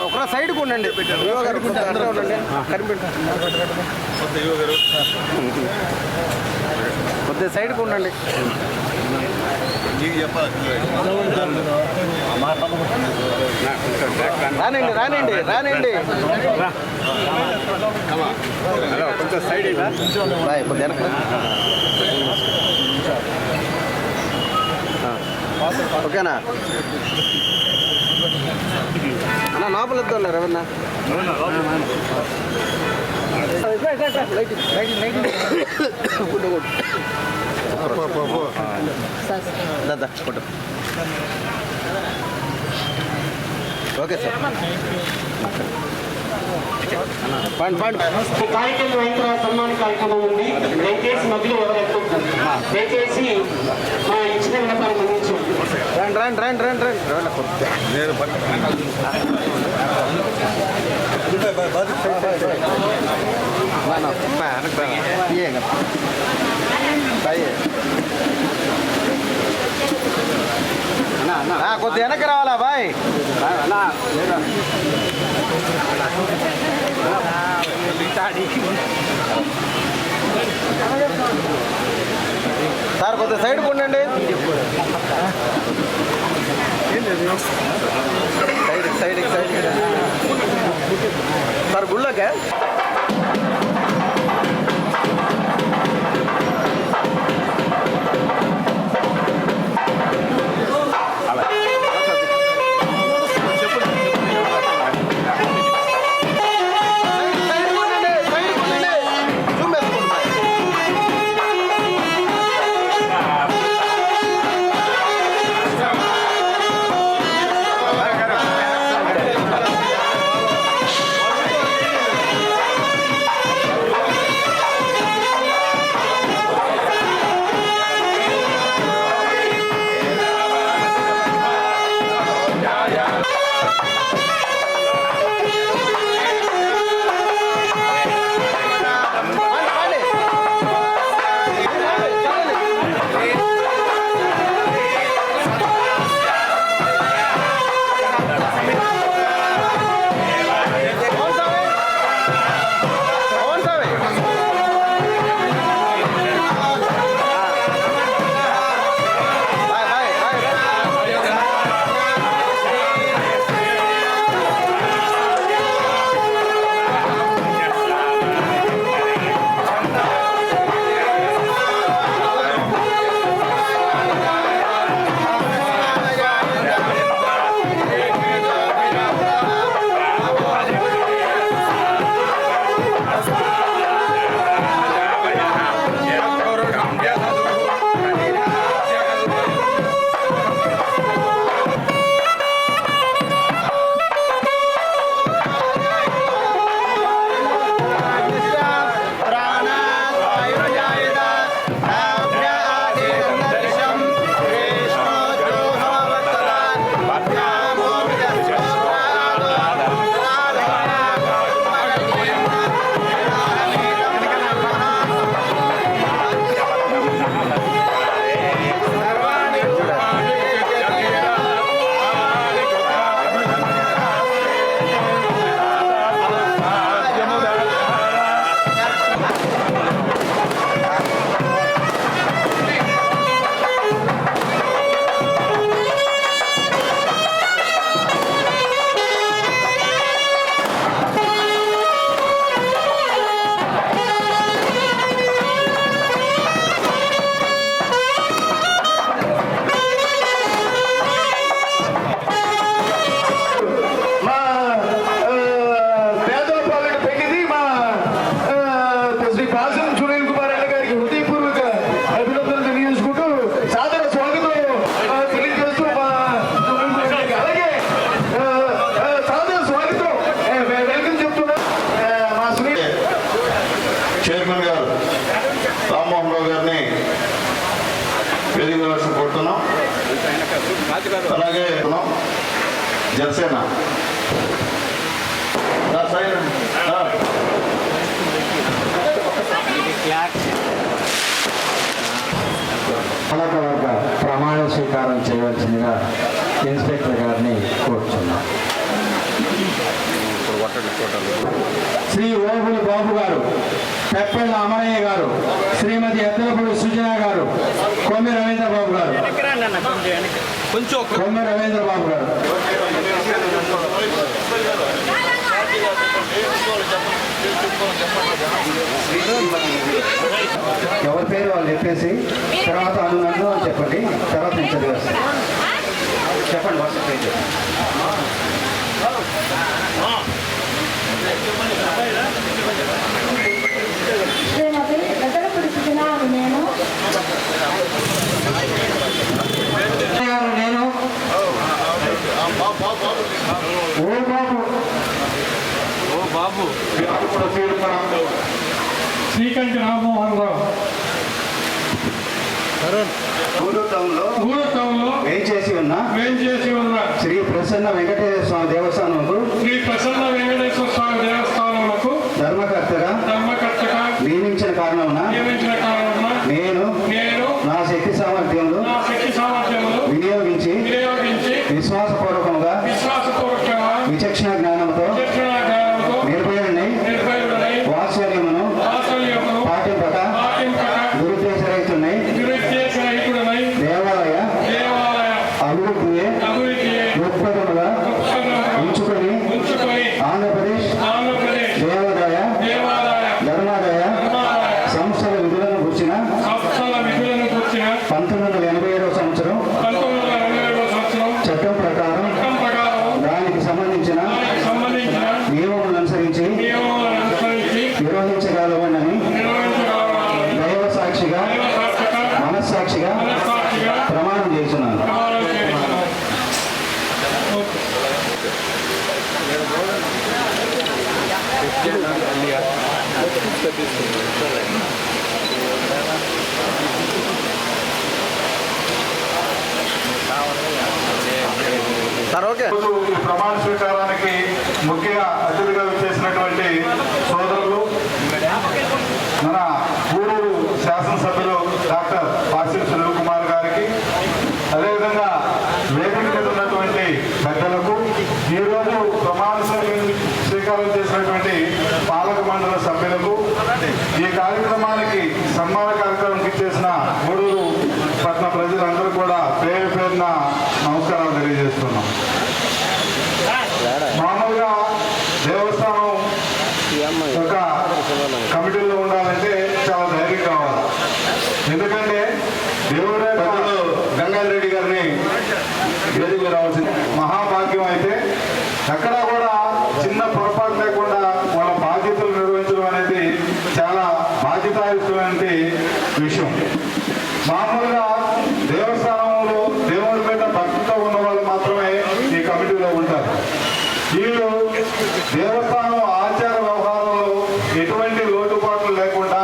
ఒక సైడ్కి ఉండండి కొద్దిగా సైడ్కి ఉండండి. రానండి రానండి రానండి కొంచెం సైడ్ కొద్ది వెనక. ఓకేనా అన్న లోపల వద్దాం ఎవరన్నా ఓకే సార్ కార్యక్రమం అయిన తర్వాత సన్మాన కార్యక్రమం ఉంది. దయచేసి మధ్యలో ఎవరు దయచేసి మా ఇచ్చిన విన్నపాన్ని అందించు. రండి రండి రండి రండి రండి కొద్దిగా వెనక్కి రావాలా బాయ్. సార్ కొద్దిగా సైడ్కి ఉండండి. సైడ్కి సార్ గుళ్ళకే అలాగే జనసేన పాలక వర్గ ప్రమాణ స్వీకారం చేయవలసిందిగా ఇన్స్పెక్టర్ గారిని కోరుచున్నాం. శ్రీ ఓబుల్ బాబు గారు, పెప్పెళ్ళ అమరయ్య గారు, శ్రీమతి ఎద్దలపూడి సుజన గారు, కొమ్మి రవీంద్ర బాబు గారు, కొమ్మి రవీంద్ర బాబు గారు. ఎవరి పేరు వాళ్ళు చెప్పేసి తర్వాత నన్ను అని చెప్పండి, తర్వాత నేను చదివేస్తాను. చెప్పండి వాట్సాప్ పేరు. శ్రీమతి ఎద్దలపూడి సుజన నేను ఓ బాబు శ్రీకంఠ రామ్మోహన్ రావు గూడూరు టౌన్లో వేంచేసి ఉన్న శ్రీ ప్రసన్న వెంకటేశ్వర స్వామి దేవస్థానముకు ధర్మకర్తగా నియమించిన కారణమున నేను నా శక్తి సామర్థ్యంలో వినియోగించి విశ్వాసపూర్వకంగా విచక్షణ జ్ఞానంతో నిర్భయుడిని వాత్సల్యమును పాటింపక దురుద్దేశరహితుడై దేవాలయ అభివృద్ధి దృక్పథముగా ఉంచుకొని ఆంధ్రప్రదేశ్ దేవాదాయ ధర్మాదాయ సంస్థల విధులను కూర్చిన 1987 సంవత్సరం చట్టం ప్రకారం దానికి సంబంధించిన నియమములను అనుసరించి నిర్వహించగలవని దైవ సాక్షిగా మనస్సాక్షిగా ప్రమాణం చేస్తున్నాను. Sir okay. ఈ ప్రమాణ స్వీకారానికి ముఖ్య అతిథిగా చేసినటువంటి సోదరులు మన గూడూరు శాసనసభ్యులు డాక్టర్ పాసిల్ సునీల్ కుమార్ గారికి, అదేవిధంగా వేదిక మీద ఉన్నటువంటి పెద్దలకు, ఈరోజు ప్రమాణ స్వీకారం చేసినటువంటి పాలక మండలి సభ్యులకు, ఈ కార్యక్రమానికి సన్మాన కార్యక్రమం ఇచ్చేసిన గూడూరు పట్టణ ప్రజలందరూ కూడా పేరు పేరున నమస్కారాలు తెలియజేస్తున్నాం. మామూలుగా దేవస్థానం ఒక కమిటీలో ఉండాలంటే చాలా ధైర్యం కావాలి. ఎందుకంటే దేవుడే గంగాధర్ రెడ్డి గారిని వేదిక రావాల్సింది మహాభాగ్యం. అయితే ఎక్కడా కూడా చిన్న పొరపాటు లేకుండా వాళ్ళ బాధ్యతలు నిర్వహించడం అనేది చాలా బాధ్యతాయుతమైన విషయం. మామూలుగా దేవస్థానంలో దేవుడి మీద భక్తితో ఉన్న వాళ్ళు మాత్రమే ఈ కమిటీలో ఉంటారు. వీళ్ళు దేవస్థానం ఆచార వ్యవహారంలో ఎటువంటి లోటుపాట్లు లేకుండా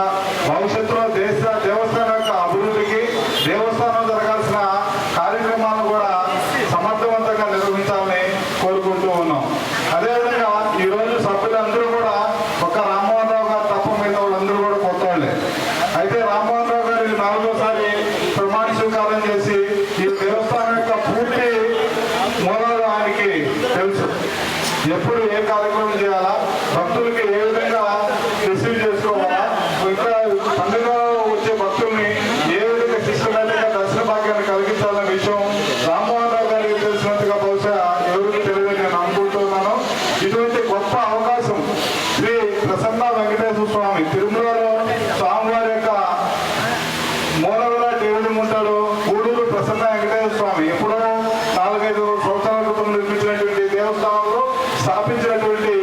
భవిష్యత్తులో దేవస్థానం యొక్క అభివృద్ధికి, దేవస్థానం జరగాల్సిన కార్యక్రమాలను కూడా సమర్థవంతంగా నిర్వహించాలని కోరుకుంటూ ఉన్నాం. అదేవిధంగా ఈరోజు సభ్యులందరూ కూడా ఒక రామ్మోహన్ రావు గారు తప్ప మిగతా వాళ్ళందరూ కూడా కొత్త వాళ్ళే. అయితే రామ్మోహన్ రావు గారు 4వ ప్రమాణ స్వీకారం చేసి ఈ దేవస్థానం యొక్క పూర్తి మూలాలు ఆయనకి తెలుసు. ఎప్పుడు ఏ కార్యక్రమం చేయాలా, భక్తులకి ఏ విధంగా రిసీవ్ చేసుకోవాలా, ఇంకా పండుగ వచ్చే భక్తుల్ని ఏ విధంగా సిస్టమేటిక్గా దర్శన భాగ్యాన్ని కలిగించాలనే విషయం రామ్మోహన్ రావు గారికి తెలిసినట్టుగా బహుశా ఎవరికి తెలియదని నేను అనుకుంటున్నాను. ఇటువంటి గొప్ప అవకాశం శ్రీ ప్రసన్న వెంకటేశ్వర స్వామి తిరుమలలో స్వామివారి యొక్క మూలవల దేవుడు ఉంటాడు. గూడూరు ప్రసన్న వెంకటేశ్వర స్వామి ఎప్పుడో 4-5 సంవత్సరాల క్రితం నిర్మించినటువంటి దేవస్థానంలో స్థాపించినటువంటి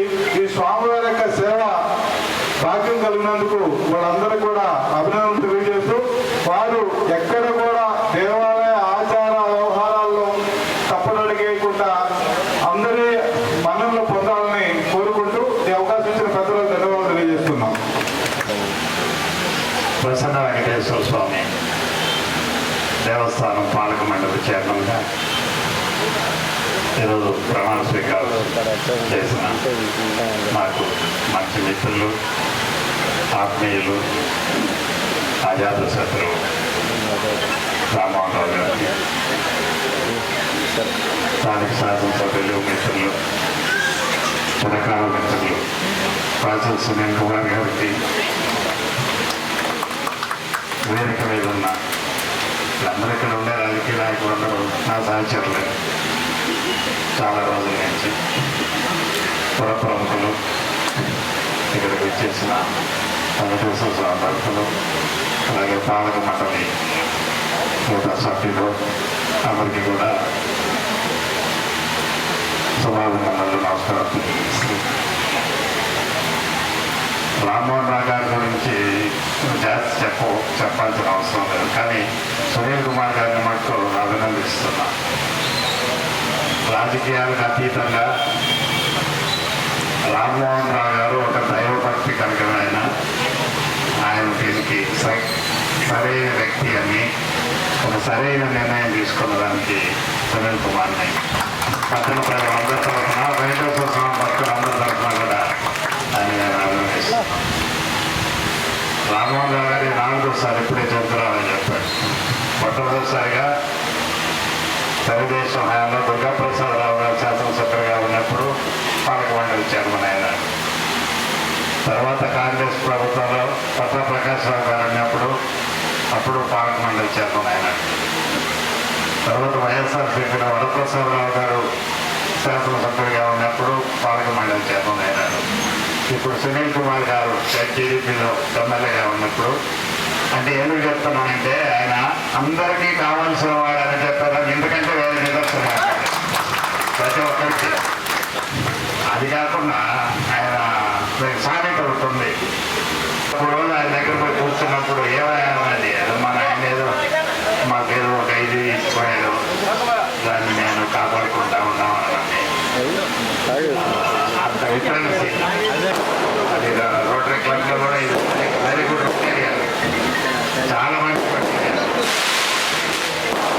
ఈ స్వామివారి యొక్క సేవ భాగ్యం కలిగినందుకు వాళ్ళందరూ కూడా అభినందనలు తెలియజేస్తూ, వారు ఎక్కడ కూడా దేవాలయ ఆచార వ్యవహారాల్లో తప్పనడిగేయకుండా అందరి మన్ననలు పొందాలని కోరుకుంటూ ఈ అవకాశం ఇచ్చిన పెద్దలకు ధన్యవాదాలు తెలియజేస్తున్నాం. ప్రసన్న వెంకటేశ్వర స్వామి దేవస్థానం పాలక మండలి చైర్మన్గా ఈరోజు ప్రమాణ స్వీకారం చేసిన మాకు మంచి మిత్రులు, ఆత్మీయులు, అజాత శత్రువు రామ్మోహన్ రావు గారికి, స్థానిక శాసనసభ్యులు, మిత్రులు, చిరకాల మిత్రులు రాజల్ సునీల్ కుమార్ గారికి, వేదిక మీద ఉన్న అందరూ ఇక్కడ ఉండే రాజకీయ నాయకులు అందరూ నా సహచరులే. చాలా రోజుల నుంచి పుర ప్రముఖులు, ఇక్కడికి వచ్చేసిన వెంకటేశ్వర స్వామి భక్తులు, అలాగే పాలక మండలి సభ్యులు అందరికీ కూడా శుభాభినందనలు, నమస్కారం. రామ్మోహన్ రావు గారి గురించి జాస్తి చెప్పాల్సిన అవసరం లేదు, కానీ సునీల్ కుమార్ గారిని మటుకు అభినందిస్తున్నా. రాజకీయాలకు అతీతంగా రామ్మోహన్ రావు గారు ఒక దైవభక్తి కలిగిన ఆయన దీనికి సరైన వ్యక్తి అని ఒక సరైన నిర్ణయం తీసుకున్నదానికి సునీల్ కుమార్ని పట్టణ ప్రజలందరి తరఫున, వెంకటేశ్వర స్వామి భక్తులందరి తరఫున కూడా ఆయన నేను అభినందిస్తాను. రామ్మోహన్ రావు గారి 4వసారి ఇప్పుడే చెబుతున్నామని చెప్పాడు. మొట్టమొదటిసారిగా తెలుగుదేశం హయాంలో దుర్గాప్రసాదరావు గారు శాసనసభ్యులుగా ఉన్నప్పుడు పాలక మండలి చైర్మన్ అయినాడు. తర్వాత కాంగ్రెస్ ప్రభుత్వంలో పట్ల ప్రకాష్ రావు గారు ఉన్నప్పుడు అప్పుడు పాలక మండలి చైర్మన్ అయినాడు. తర్వాత వైఎస్ఆర్సీపీలో వరప్రసాదరావు గారు శాసనసభ్యులుగా ఉన్నప్పుడు పాలక మండలి చైర్మన్ అయినాడు. ఇప్పుడు సునీల్ కుమార్ గారు టీడీపీలో ఎమ్మెల్యేగా ఉన్నప్పుడు, అంటే ఎందుకు చెప్తున్నానంటే ఆయన అందరికీ కావాల్సిన వాడు అని చెప్పారు. ఎందుకంటే వేరే నిదర్శనం ప్రతి ఒక్కరికి. అది కాకుండా ఆయన సామెత ఉంటుంది. ఒక రోజు ఆయన దగ్గర పోయి కూర్చున్నప్పుడు ఏమయ్యాది మన ఆయన ఏదో మాకేదో ఒక ఇది ఇచ్చిపోయాడు, దాన్ని నేను కాపాడుకుంటా ఉన్నామని అంత విక్రమసి. అది రోటరీ క్లబ్లో కూడా ఇది వెరీ గుడ్ ఏరియా, చాలా మంచి పట్టింది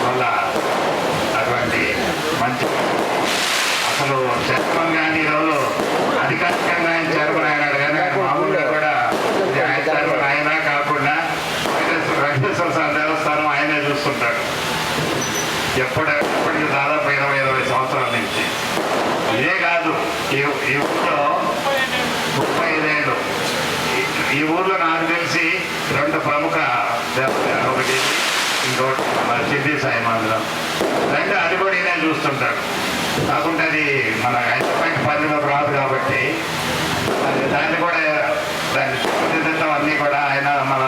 వల్ల అటువంటి మంచి. అసలు చైర్మన్ కానీ ఈరోజు అధికారికంగా ఆయన చైర్మన్ అయినాడు, కానీ ఆయన మామూలుగా కూడా ఆయన చైర్మన్ అయినా కాకుండా వెంకటేశ్వర స్వామి దేవస్థానం ఆయనే చూస్తుంటాడు ఎప్పటికీ దాదాపు 20 సంవత్సరాల నుంచి. ఇదే కాదు, ఈ ఊళ్ళో 35 ఏళ్ళు ఈ ఊర్లో నాకు తెలిసి 2 ప్రముఖ దేవతలు, ఒకటి ఇంకోటి మన సిద్ధి సాయి మందిరం, 2 అది కూడా ఈయన చూస్తుంటాడు. కాకుండా అది మన హైదరాబాద్ పరిధిలో రాదు కాబట్టి దాన్ని కూడా దాన్ని ప్రతినిధిత్వం అన్నీ కూడా ఆయన మన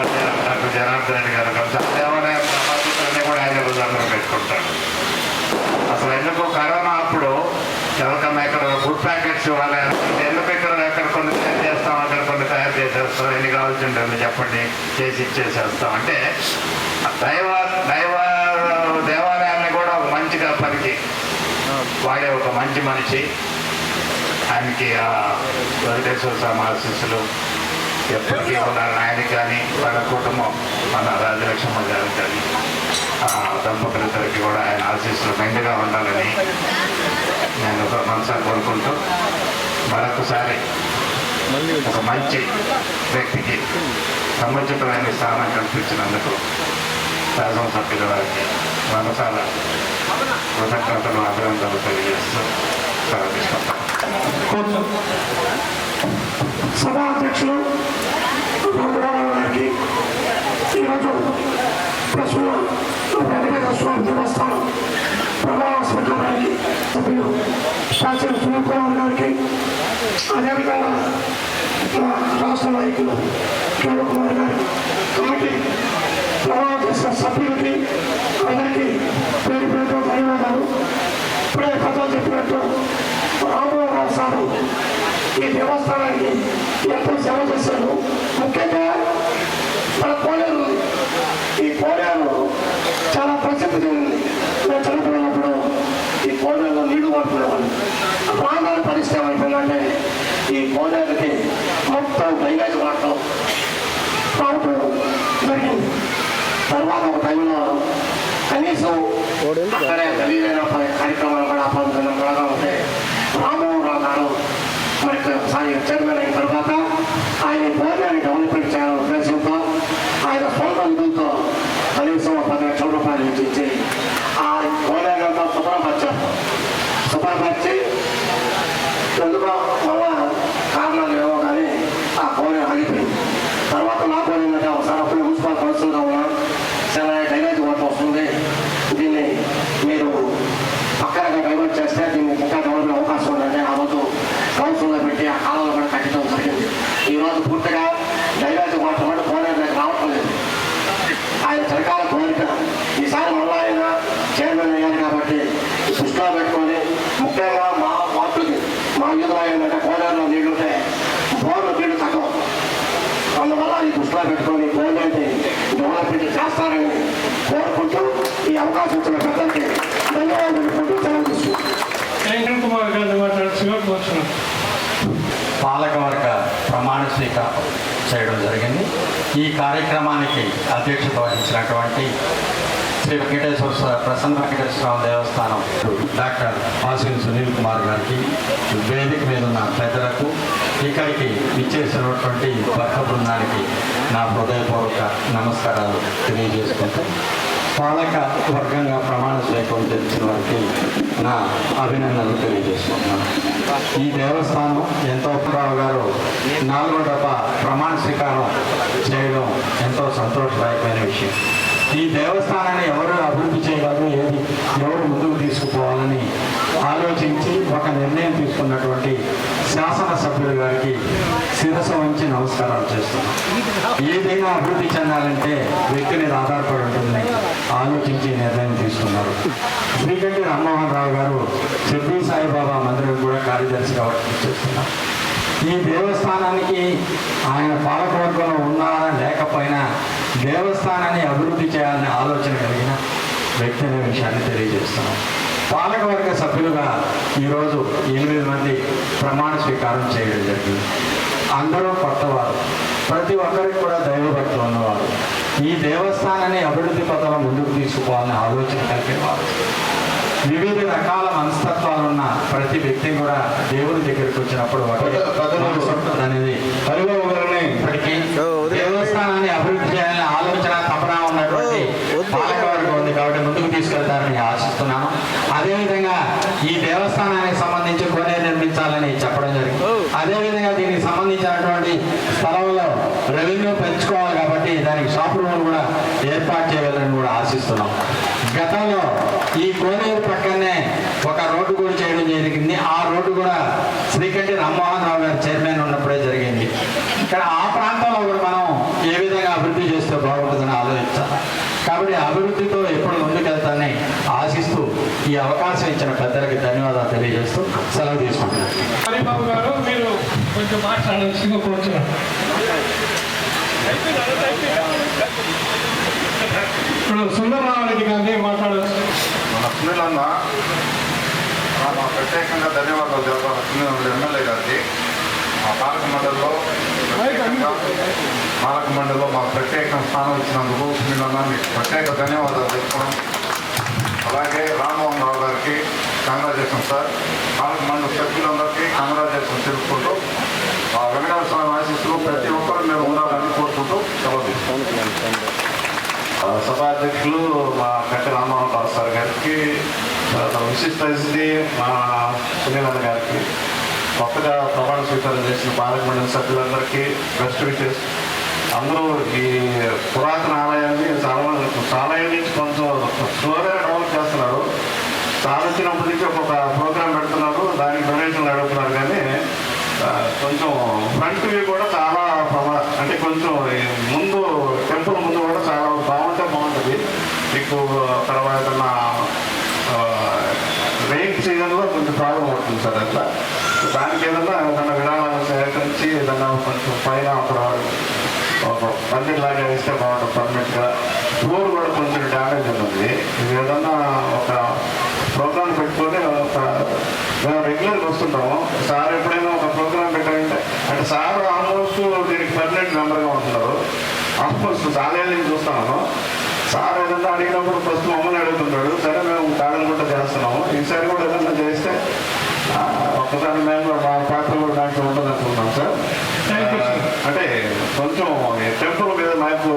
డాక్టర్ జనార్దన్ రెడ్డి గారు దేవాలయ బాధ్యతలన్నీ కూడా ఆయన అందరూ పెట్టుకుంటాడు. అసలు ఎందుకు కరోనా అప్పుడు ఎవరికన్నా ఇక్కడ ఫుడ్ ప్యాకెట్స్ ఇవ్వాలి, ఎందుకు ఎక్కడ కొన్ని తయారు చేస్తాం, అక్కడ కొన్ని తయారు చేసేస్తాం, ఎన్ని కావాల్సి ఉంటుంది చెప్పండి, చేసి ఇచ్చేసేస్తాం. అంటే దేవాలయాన్ని కూడా ఒక మంచిగా పనికి వాడే ఒక మంచి మనిషి. ఆయనకి వెంకటేశ్వర స్వామి ఆశీస్సులు ఎప్పటికీ ఉండాలని ఆయనకి కానీ వాళ్ళ కుటుంబం మన రాజలక్ష్మ గారికి కానీ దంపతులిద్దరికి కూడా ఆయన ఆశీస్సులు మెండుగా ఉండాలని నేను ఒక మనసారి కోరుకుంటూ మరొకసారి ఒక మంచి వ్యక్తికి సముచితమైన స్థానం కల్పించినందుకు శాసనసభ్యుల వారికి మనసాల కృతజ్ఞతలు, అభినందనలు తెలియజేస్తూ సెలవు తీసుకుంటాను. సభా అధ్యక్షులు రామరావు గారికి, ఈరోజు ప్రస్తుత వెంకటేశ్వర స్వామి దేవస్థానం ప్రమాణ స్వీకారానికి సభ్యులు శాసన సునీల్ కుమార్ గారికి, అదేవిధంగా రాష్ట్ర నాయకులు కిరణ్ కుమార్ గారు, కమిటీ ప్రమాణ చేసిన సభ్యులకి అందరికీ పేరు పేరుతో ధన్యవాదాలు. ఇప్పుడే కథలు చెప్పినట్టు రామ్మోహన్ రావు సారు ఈ దేవస్థానానికి ఎంతో సేవ చేశారు. ముఖ్యంగా మన కోనేరు, ఈ కోనేరు చాలా ప్రసిద్ధి చెందింది. మేము చదువుకున్నప్పుడు ఈ కోనేరులో నీళ్లు పడుకునేవాళ్ళు. ప్రాంతాల పరిస్థితి ఏమైపోయిందంటే ఈ కోనేరుకి మొత్తం డ్రైనేజ్ వాటర్ రావటం జరిగింది. తర్వాత ఒక టైంలో కనీసం అక్కడే ఖరీదైన కార్యక్రమాలు కూడా పొందుతున్నగా ఉంటాయి. రామ్మోహన్ రావు గారు మరి ఒకసారి చైర్మన్ అయిన తర్వాత ఆయన పోర్యాన్ని డెవలప్మెంట్ చేయాలనే ఉద్దేశంతో ఆయన సొంత నిధులతో కనీసం 10 లక్షల రూపాయలు ఇచ్చి ఆ పోర్యాన్ని శుభ్రపరిచి ఎందుకో మళ్ళా కారణాలు ఏమో కానీ ఆ పోర్యం ఆగిపోయింది. తర్వాత నాకు ఏంటంటే ఒకసారి అప్పుడు మున్సిపల్ కౌన్సిల్గా ఉన్నాం, చాలా డ్రైనేజ్ వాటర్ వస్తుంది, దీన్ని మీరు పక్కనగా డైవర్ట్ చేస్తే దీన్ని ఇంకా డెవలప్ అవకాశం ఉందంటే ఆ రోజు కౌన్సిల్లో పెట్టి ఆ కాలంలో కూడా కట్టడం జరిగింది. ఈరోజు పూర్తిగా డ్రైనేజ్ వాటర్ కూడా పోలేక రావటం లేదు. ఆయన సరికాల కోరిక ఈసారి మళ్ళీ ఆయన చైర్మన్ అయ్యారు కాబట్టి దృష్టిలో పెట్టుకొని ముఖ్యంగా మా వార్డులకి మా యూలో ఏంటంటే కోనేరులో నీళ్లుంటే బోర్లు నీళ్లు తగ్గవు. అందువల్ల ఈ దృష్టిలో పెట్టుకొని గవర్నమెంట్ డెవలప్మెంట్ చేస్తారని కోరుకుంటూ ఈ అవకాశం ఇచ్చిన పెద్దలకి ధన్యవాదాలు తెలియజేస్తున్నాను. వెంకట్ కుమార్ గారిని మాట్లాడుతున్నా కోరుతున్నాను. పాలకవర్గ ప్రమాణ స్వీకారం చేయడం జరిగింది. ఈ కార్యక్రమానికి అధ్యక్షత వహించినటువంటి శ్రీ ప్రసన్న వెంకటేశ్వర దేవస్థానం డాక్టర్ పాసిల్ సునీల్ కుమార్ గారికి, వేదిక మీద ఉన్న పెద్దలకు, ఇక్కడికి ఇచ్చేసినటువంటి భక్త బృందానికి నా హృదయపూర్వక నమస్కారాలు తెలియజేసుకుంటూ, పాలక వర్గంగా ప్రమాణ స్వీకారం చేసిన వారికి నా అభినందనలు తెలియజేస్తున్నాను. ఈ దేవస్థానం ఎంతో రావు గారు 4వ దఫా ప్రమాణ స్వీకారం చేయడం ఎంతో సంతోషదాయకమైన విషయం. ఈ దేవస్థానాన్ని ఎవరు అభివృద్ధి చేయగలరు, ఎవరు ముందుకు తీసుకుపోవాలని ఆలోచించి ఒక నిర్ణయం తీసుకున్నటువంటి శాసనసభ్యుల గారికి శిరస్సు వంచి నమస్కారాలు చేస్తున్నాం. ఏదైనా అభివృద్ధి చెందాలంటే వ్యక్తి మీద ఆధారపడి ఉంటుందని ఆలోచించి నిర్ణయం తీసుకున్నారు. శ్రీకంఠి రామ్మోహన్ రావు గారు షిర్డీ సాయిబాబా మందిరం కూడా కార్యదర్శిగా చేస్తున్నారు. ఈ దేవస్థానానికి ఆయన పాలకవర్గంలో ఉన్నారా లేకపోయినా దేవస్థానాన్ని అభివృద్ధి చేయాలనే ఆలోచన కలిగిన వ్యక్తి అనే విషయాన్ని తెలియజేస్తున్నాం. పాలకవర్గ సభ్యులుగా ఈరోజు 8 మంది ప్రమాణ స్వీకారం చేయడం జరిగింది. అందరూ కొత్తవారు, ప్రతి ఒక్కరికి కూడా దైవభక్తులు ఉన్నవారు, ఈ దేవస్థానాన్ని అభివృద్ధి పథంలో ముందుకు తీసుకోవాలనే ఆలోచన కలిగేవారు. వివిధ రకాల మనస్తత్వాలున్న ప్రతి వ్యక్తి కూడా దేవుని దగ్గరికి వచ్చినప్పుడు అనేది ఇప్పటికీ దేవస్థానాన్ని అభివృద్ధి చేయాలనే ఆలోచన తపన ఉన్నటువంటి పాలకవర్గం ఉంది కాబట్టి ముందుకు తీసుకెళ్తారని ఆశిస్తున్నాను. అదేవిధంగా ఈ దేవస్థానానికి సంబంధించి కోనేరు నిర్మించాలని చెప్పడం జరిగింది. అదేవిధంగా దీనికి సంబంధించినటువంటి స్థలంలో రెవెన్యూ పెంచుకోవాలి కాబట్టి దానికి షాప్ రూములు కూడా ఏర్పాటు చేయాలని కూడా ఆశిస్తున్నాం. గతంలో ఈ కోనేరు పక్కనే ఒక రోడ్డు కూడా చేయడం జరిగింది. ఆ రోడ్డు కూడా శ్రీకంఠి రామ్మోహన్ రావు గారు చైర్మన్ ఉన్నప్పుడే జరిగింది. ఇక్కడ ఆ ప్రాంతంలో కూడా మనం ఏ విధంగా అభివృద్ధి చేస్తే బాగుంటుందని ఆలోచించాలి. కాబట్టి అభివృద్ధితో ఎప్పుడు ముందుకెళ్తానని ఆశిస్తూ ఈ అవకాశం ఇచ్చిన పెద్దలకి ధన్యవాదాలు తెలియజేస్తూ సెలవు తీసుకుంటున్నాను. హరిబాబు గారు మీరు కొంచెం మాట్లాడాల్సిందిగా కోరుతున్నాను. ఇప్పుడు సుందరరావురెడ్డి గారిని మాట్లాడాల్సి. మన సునీల్ అన్న మా ప్రత్యేకంగా ధన్యవాదాలు చెప్పాలి. సునీల్ ఎమ్మెల్యే గారికి మా పాలక మండలిలో మాకు ప్రత్యేక స్థానం ఇచ్చినందుకు సునీల్ అన్న మీకు ప్రత్యేక ధన్యవాదాలు చెప్పుకోవడం. అలాగే రామ్మోహన్ రావు గారికి కంగ్రాచులేషన్ సార్. పాలక మండలి సభ్యులందరికీ కంగ్రాచులేషన్ తెలుపుకుంటూ ఆ వెంకటేశ్వర స్వామి ఆశీస్సులు ప్రతి ఒక్కరు మేము ఉండాలని కోరుకుంటూ సెలవు తీసుకుంటాం. సభాధ్యక్షులు మా కంటి రామ్మోహన్ రావు సార్ గారికి, విశిష్ట అతిథి మా సునీల్ అన్న గారికి, కొత్తగా ప్రమాణ స్వీకారం చేసిన పాలక మండలి సభ్యులందరికీ బెస్ట్ విషెస్. అందరూ ఈ పురాతన ఆలయాన్ని చాలా నుంచి కొంచెం స్లోగా డెవలప్ చేస్తున్నారు. చాలా వచ్చినప్పటి నుంచి ఒక్కొక్క ప్రోగ్రాం పెడుతున్నారు, దానికి డొనేషన్లు అడుగుతున్నారు. కానీ కొంచెం ఫ్రంట్ వ్యూ కూడా చాలా అంటే కొంచెం ముందు టెంపుల్ ముందు కూడా చాలా బాగుంటుంది. మీకు తర్వాత రెయిన్ సీజన్లో కొంచెం ప్రాబ్లం అవుతుంది సార్. అట్లా దానికి ఏదన్నా విరాళాలను సేకరించి ఏదన్నా కొంచెం పైన ఒక పందిరిలాగా వేస్తే బాగుంటుంది పర్మనెంట్గా. ఫ్లోర్ కూడా కొంచెం డ్యామేజ్ ఉంది. ఇది ఏదన్నా ఒక ప్రోగ్రామ్ పెట్టుకొని మేము రెగ్యులర్గా వస్తుంటాము. సార్ ఎప్పుడైనా ఒక ప్రోగ్రామ్ పెట్టాలంటే అంటే సార్ ఆల్మోస్ట్ దీనికి పర్మనెంట్ మెంబర్గా ఉంటున్నారు. ఆల్మోస్ట్ చాలా నుంచి చూస్తాను. సార్ ఏదన్నా అడిగినప్పుడు ఫస్ట్ మమ్మల్ని అడుగుతుంటాడు. సరే మేము చేస్తున్నాము. ఈసారి కూడా ఏదన్నా చేస్తే ఒక్కసారి మేము కూడా మా పాత్ర కూడా దాంట్లో ఉండదు అనుకుంటున్నాం సార్. అంటే కొంచెం టెంపుల్ మీద మాకు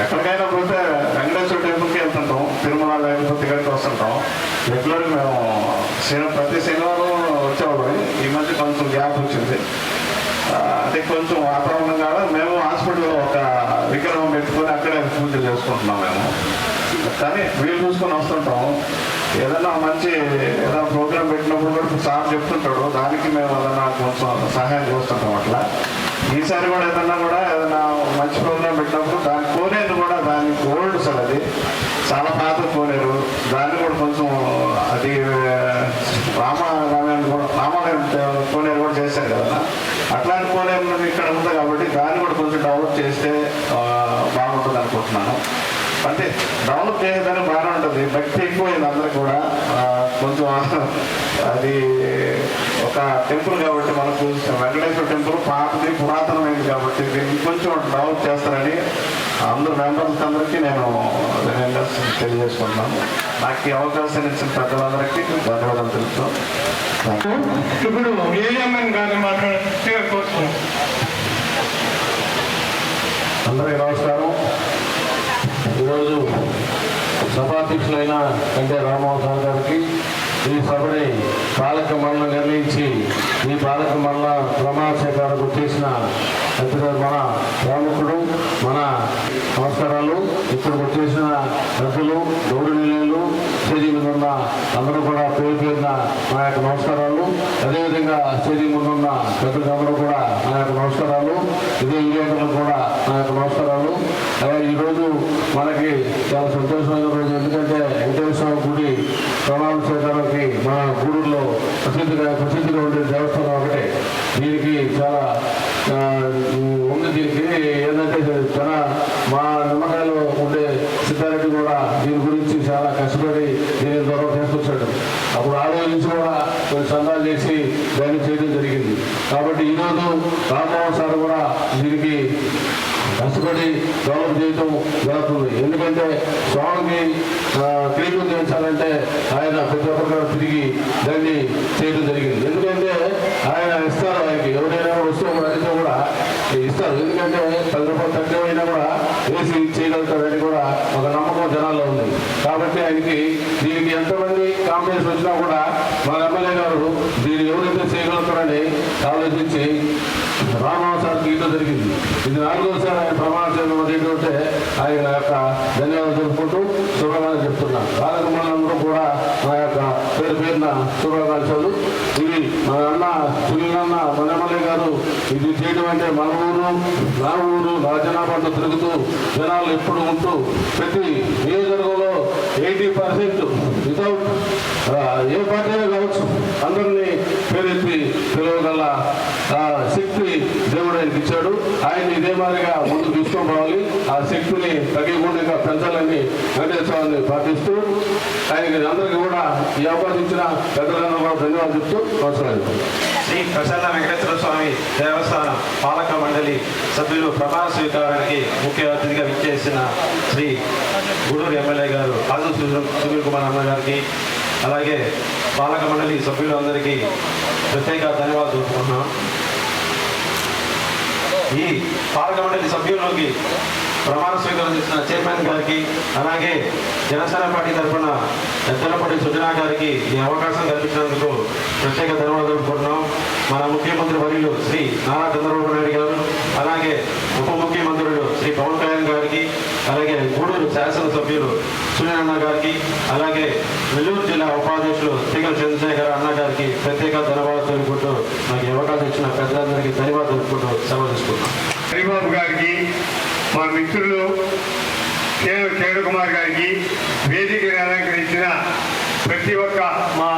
ఎక్కడికైనా పోతే వెంకటేశ్వర టెంపుల్కి వెళ్తుంటాం, తిరుమల లేకపోతే ఇక్కడికి వస్తుంటాం. రెగ్యులర్గా మేము ప్రతి శనివారం వచ్చేవాళ్ళం. ఈ మధ్య కొంచెం గ్యాప్ వచ్చింది. అంటే కొంచెం వాతావరణం కాదు, మేము హాస్పిటల్లో ఒక విగ్రహం పెట్టుకొని అక్కడే పూజలు చేసుకుంటున్నాం మేము. కానీ వీలు చూసుకొని వస్తుంటాం. ఏదైనా మంచి ఏదైనా ప్రోగ్రాం పెట్టినప్పుడు కూడా సార్ చెప్తుంటాడు, దానికి మేము ఏదైనా కొంచెం సహాయం చేస్తుంటాం. అట్లా ఈసారి కూడా ఏదైనా మంచి ప్రోగ్రాం పెట్టినప్పుడు దాని కోనేరు కూడా దానికి ఓల్డ్ సార్, అది చాలా పాత కోనేరు, దాన్ని కూడా కొంచెం అది రామాలయం కోనేరు కూడా చేశారు కదా, అట్లాంటి కోనేరు ఇక్కడ ఉంది కాబట్టి దాన్ని కూడా కొంచెం డెవలప్ చేస్తే బాగుంటుంది అనుకుంటున్నాను. అంటే డెవలప్ చేసేదానికి బాగానే ఉంటుంది, భక్తి ఎక్కువైంది అందరికి కూడా. కొంచెం అది ఒక టెంపుల్ కాబట్టి మనకు వెంకటేశ్వర టెంపుల్ పాతది, పురాతనమైంది కాబట్టి దీన్ని కొంచెం డెవలప్ చేస్తారని అందరూ మెంబర్స్ అందరికీ నేను తెలియజేసుకుంటున్నాను. నాకు ఈ అవకాశం ఇచ్చిన పెద్దలందరికీ ధన్యవాదాలు తెలుపుతాం. ఇప్పుడు ఏఎంఎన్ గారిని మాట్లాడే కోరుతున్నాను. అందరికీ నమస్కారం. ఈరోజు సభాధ్యక్షులైన కంటే రామ్మోహన్ సార్ గారికి ఈ సభని పాలక మండలి నిర్ణయించి ఈ పాలక మండల ప్రమాణ స్వీకారానికి వచ్చేసిన మన ప్రముఖుడు మన నమస్కారాలు. ఇక్కడికి వచ్చేసిన పెద్దలు, గౌరవనీయులు, స్టేజీ మీద ఉన్న అందరూ కూడా పేరు పేరున మా యొక్క నమస్కారాలు. అదేవిధంగా స్టేజీ ముందున్న పెద్దలందరూ కూడా నా యొక్క నమస్కారాలు. ఇదే విలేకరులకు కూడా నా యొక్క నమస్కారాలు. అలాగే ఈరోజు మనకి చాలా సంతోషమైన రోజు, ఎందుకంటే వెంకటేశ్వర గుడి ప్రమాణ స్వీకారానికి మన గూడూరులో ప్రసిద్ధిగా ఉండే దేవస్థానం ఒకటే. దీనికి చాలా ఉంది. దీనికి ఏంటంటే చాలా మా నిమ్మకాయలో ఉండే సిద్ధారెడ్డి కూడా దీని గురించి చాలా కష్టపడి దీని ద్వారా తీసుకొచ్చాడు. అప్పుడు ఆలోచించి కూడా కొన్ని సందాలు చేసి దాన్ని చేయడం జరిగింది. కాబట్టి ఈరోజు రామ్మోహన్ సార్ కూడా దీనికి కష్టపడి డెవలప్ చేయటం జరుగుతుంది. ఎందుకంటే స్వామికి క్రీడలు చేయించాలంటే ఆయన ప్రతి ఒక్కరు తిరిగి దాన్ని చేయడం జరిగింది. ఎందుకంటే ఆయన ఇస్తారు, ఆయనకి ఎవరైనా వస్తువు అడిగితే కూడా ఇస్తారు. ఎందుకంటే 10 రూపాయలు తక్కువైనా కూడా వేసి చేయగలుగుతారని కూడా ఒక నమ్మకం జనాల్లో ఉంది. కాబట్టి ఆయనకి దీనికి ఎంతమంది కాంపిటీషన్ వచ్చినా కూడా మన ఎమ్మెల్యే గారు దీన్ని ఎవరైతే చేయగలుగుతారని ఆలోచించి రామ్మోహన్ సార్కి ఇవ్వడం జరిగింది. ఇది 4వసారి ఆయన ప్రమాణ ఏంటంటే ఆయన యొక్క ధన్యవాదాలు తెలుపుకుంటూ శుభాకాంక్షలు చెప్తున్నాను. కార్యక్రమాలందరూ కూడా నా యొక్క పేరున శుభాకాంక్షలు. ఇది మన అన్న సునీలన్న మన ఎమ్మెల్యే గారు ఇది చేయడం అంటే మన ఊరు, నా ఊరు, నా జనాభాతో తిరుగుతూ జనాలు ఎప్పుడు ఉంటూ ప్రతి నియోజకవర్గంలో 80% వితౌట్ ఏ పార్టీ అయినా కావచ్చు అందరినీ పేరెత్తి పిలవగల శక్తి దేవుడు ఆయనకి ఇచ్చాడు. ఆయన ఇదే మాదిరిగా ముందు తీసుకొని పోవాలి, ఆ శక్తిని తగ్గకుండా పెంచాలని వెంకటేశ్వరాన్ని ప్రార్థిస్తూ ఆయనకి అందరికీ కూడా ఈ అవకాశం ఇచ్చిన పెద్దలందరూ కూడా ధన్యవాదాలు చెప్తూ నమస్కారం. శ్రీ ప్రసన్న వెంకటేశ్వర స్వామి దేవస్థానం పాలక మండలి సభ్యులు ప్రమాణ స్వీకారానికి ముఖ్య అతిథిగా విచ్చేసిన శ్రీ గూడూరు ఎమ్మెల్యే గారు ఆదు సునీల్ కుమార్ అన్న గారికి, అలాగే పాలక మండలి సభ్యులందరికీ ప్రత్యేక ధన్యవాదాలు తెలుపుకుంటున్నాం. ఈ పాలక మండలి సభ్యుల్లోకి ప్రమాణ స్వీకారం చేసిన చైర్మన్ గారికి, అలాగే జనసేన పార్టీ తరఫున ఎద్దలపూడి సుజనా గారికి ఈ అవకాశం కల్పించినందుకు ప్రత్యేక ధన్యవాదాలు తెలుపుకుంటున్నాం. మన ముఖ్యమంత్రి వర్యులు శ్రీ నారా చంద్రబాబు నాయుడు గారు, అలాగే ఉప ముఖ్యమంత్రులు శ్రీ పవన్ కళ్యాణ్ గారికి, అలాగే గూడూరు శాసనసభ్యులు సునీలన్న గారికి, అలాగే నెల్లూరు జిల్లా ఉపాధ్యక్షులు శ్రీకల్ చంద్రశేఖర్ అన్న గారికి ప్రత్యేక ధన్యవాదాలు తెలుపుకుంటూ నాకు అవకాశం ఇచ్చిన పెద్దలందరికీ ధన్యవాదాలు తెలుపుకుంటూ సెలవు తీసుకుంటున్నాం. హరిబాబు గారికి, మా మిత్రులు కేడు కుమార్ గారికి, వేదికను అలంకరించిన ప్రతి ఒక్క మా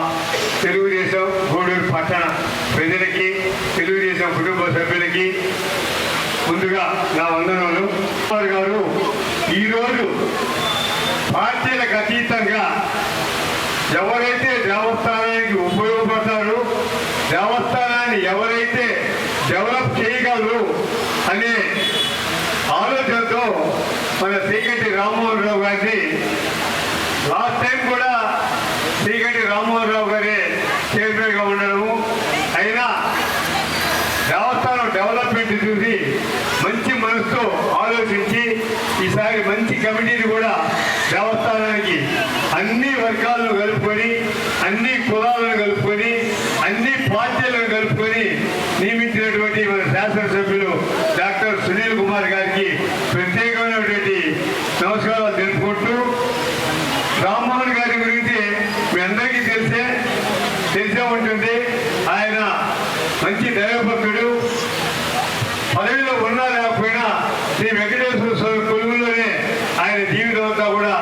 తెలుగుదేశం గూడూరు పట్టణ ప్రజలకి, తెలుగుదేశం కుటుంబ సభ్యులకి ముందుగా నా వందనములు. కుమార్ గారు ఈరోజు పార్టీలకు అతీతంగా ఎవరైతే దేవస్థానానికి ఉపయోగపడతారో, దేవస్థానాన్ని ఎవరైతే డెవలప్ చేయగలరు అనే ఆలోచనతో మన శ్రీకంఠి రామ్మోహన్ రావు గారిని లాస్ట్ టైం కూడా శ్రీకంఠి రామ్మోహన్ మంచి కమిటీని కూడా దేవస్థానానికి అన్ని వర్గాలను కలుపుకొని, అన్ని కులాలను కలుపుకొని, అన్ని పార్టీలను కలుపుకొని నియమించినటువంటి మన శాసనసభ్యులు డాక్టర్ సునీల్ కుమార్ గారికి ప్రత్యేకమైనటువంటి నమస్కారాలు తెలుపుకుంటూ, రామ్మోహన్ గారి గురించి మీ అందరికీ తెలిసే ఉంటుంది. ఆయన మంచి దైవభక్తుడు. పదవిలో ఉన్నా లేకపోయినా శ్రీ వెంకటేశ్వర స్వామి కొలువులోనే ఆయన జీవితం అంతా కూడా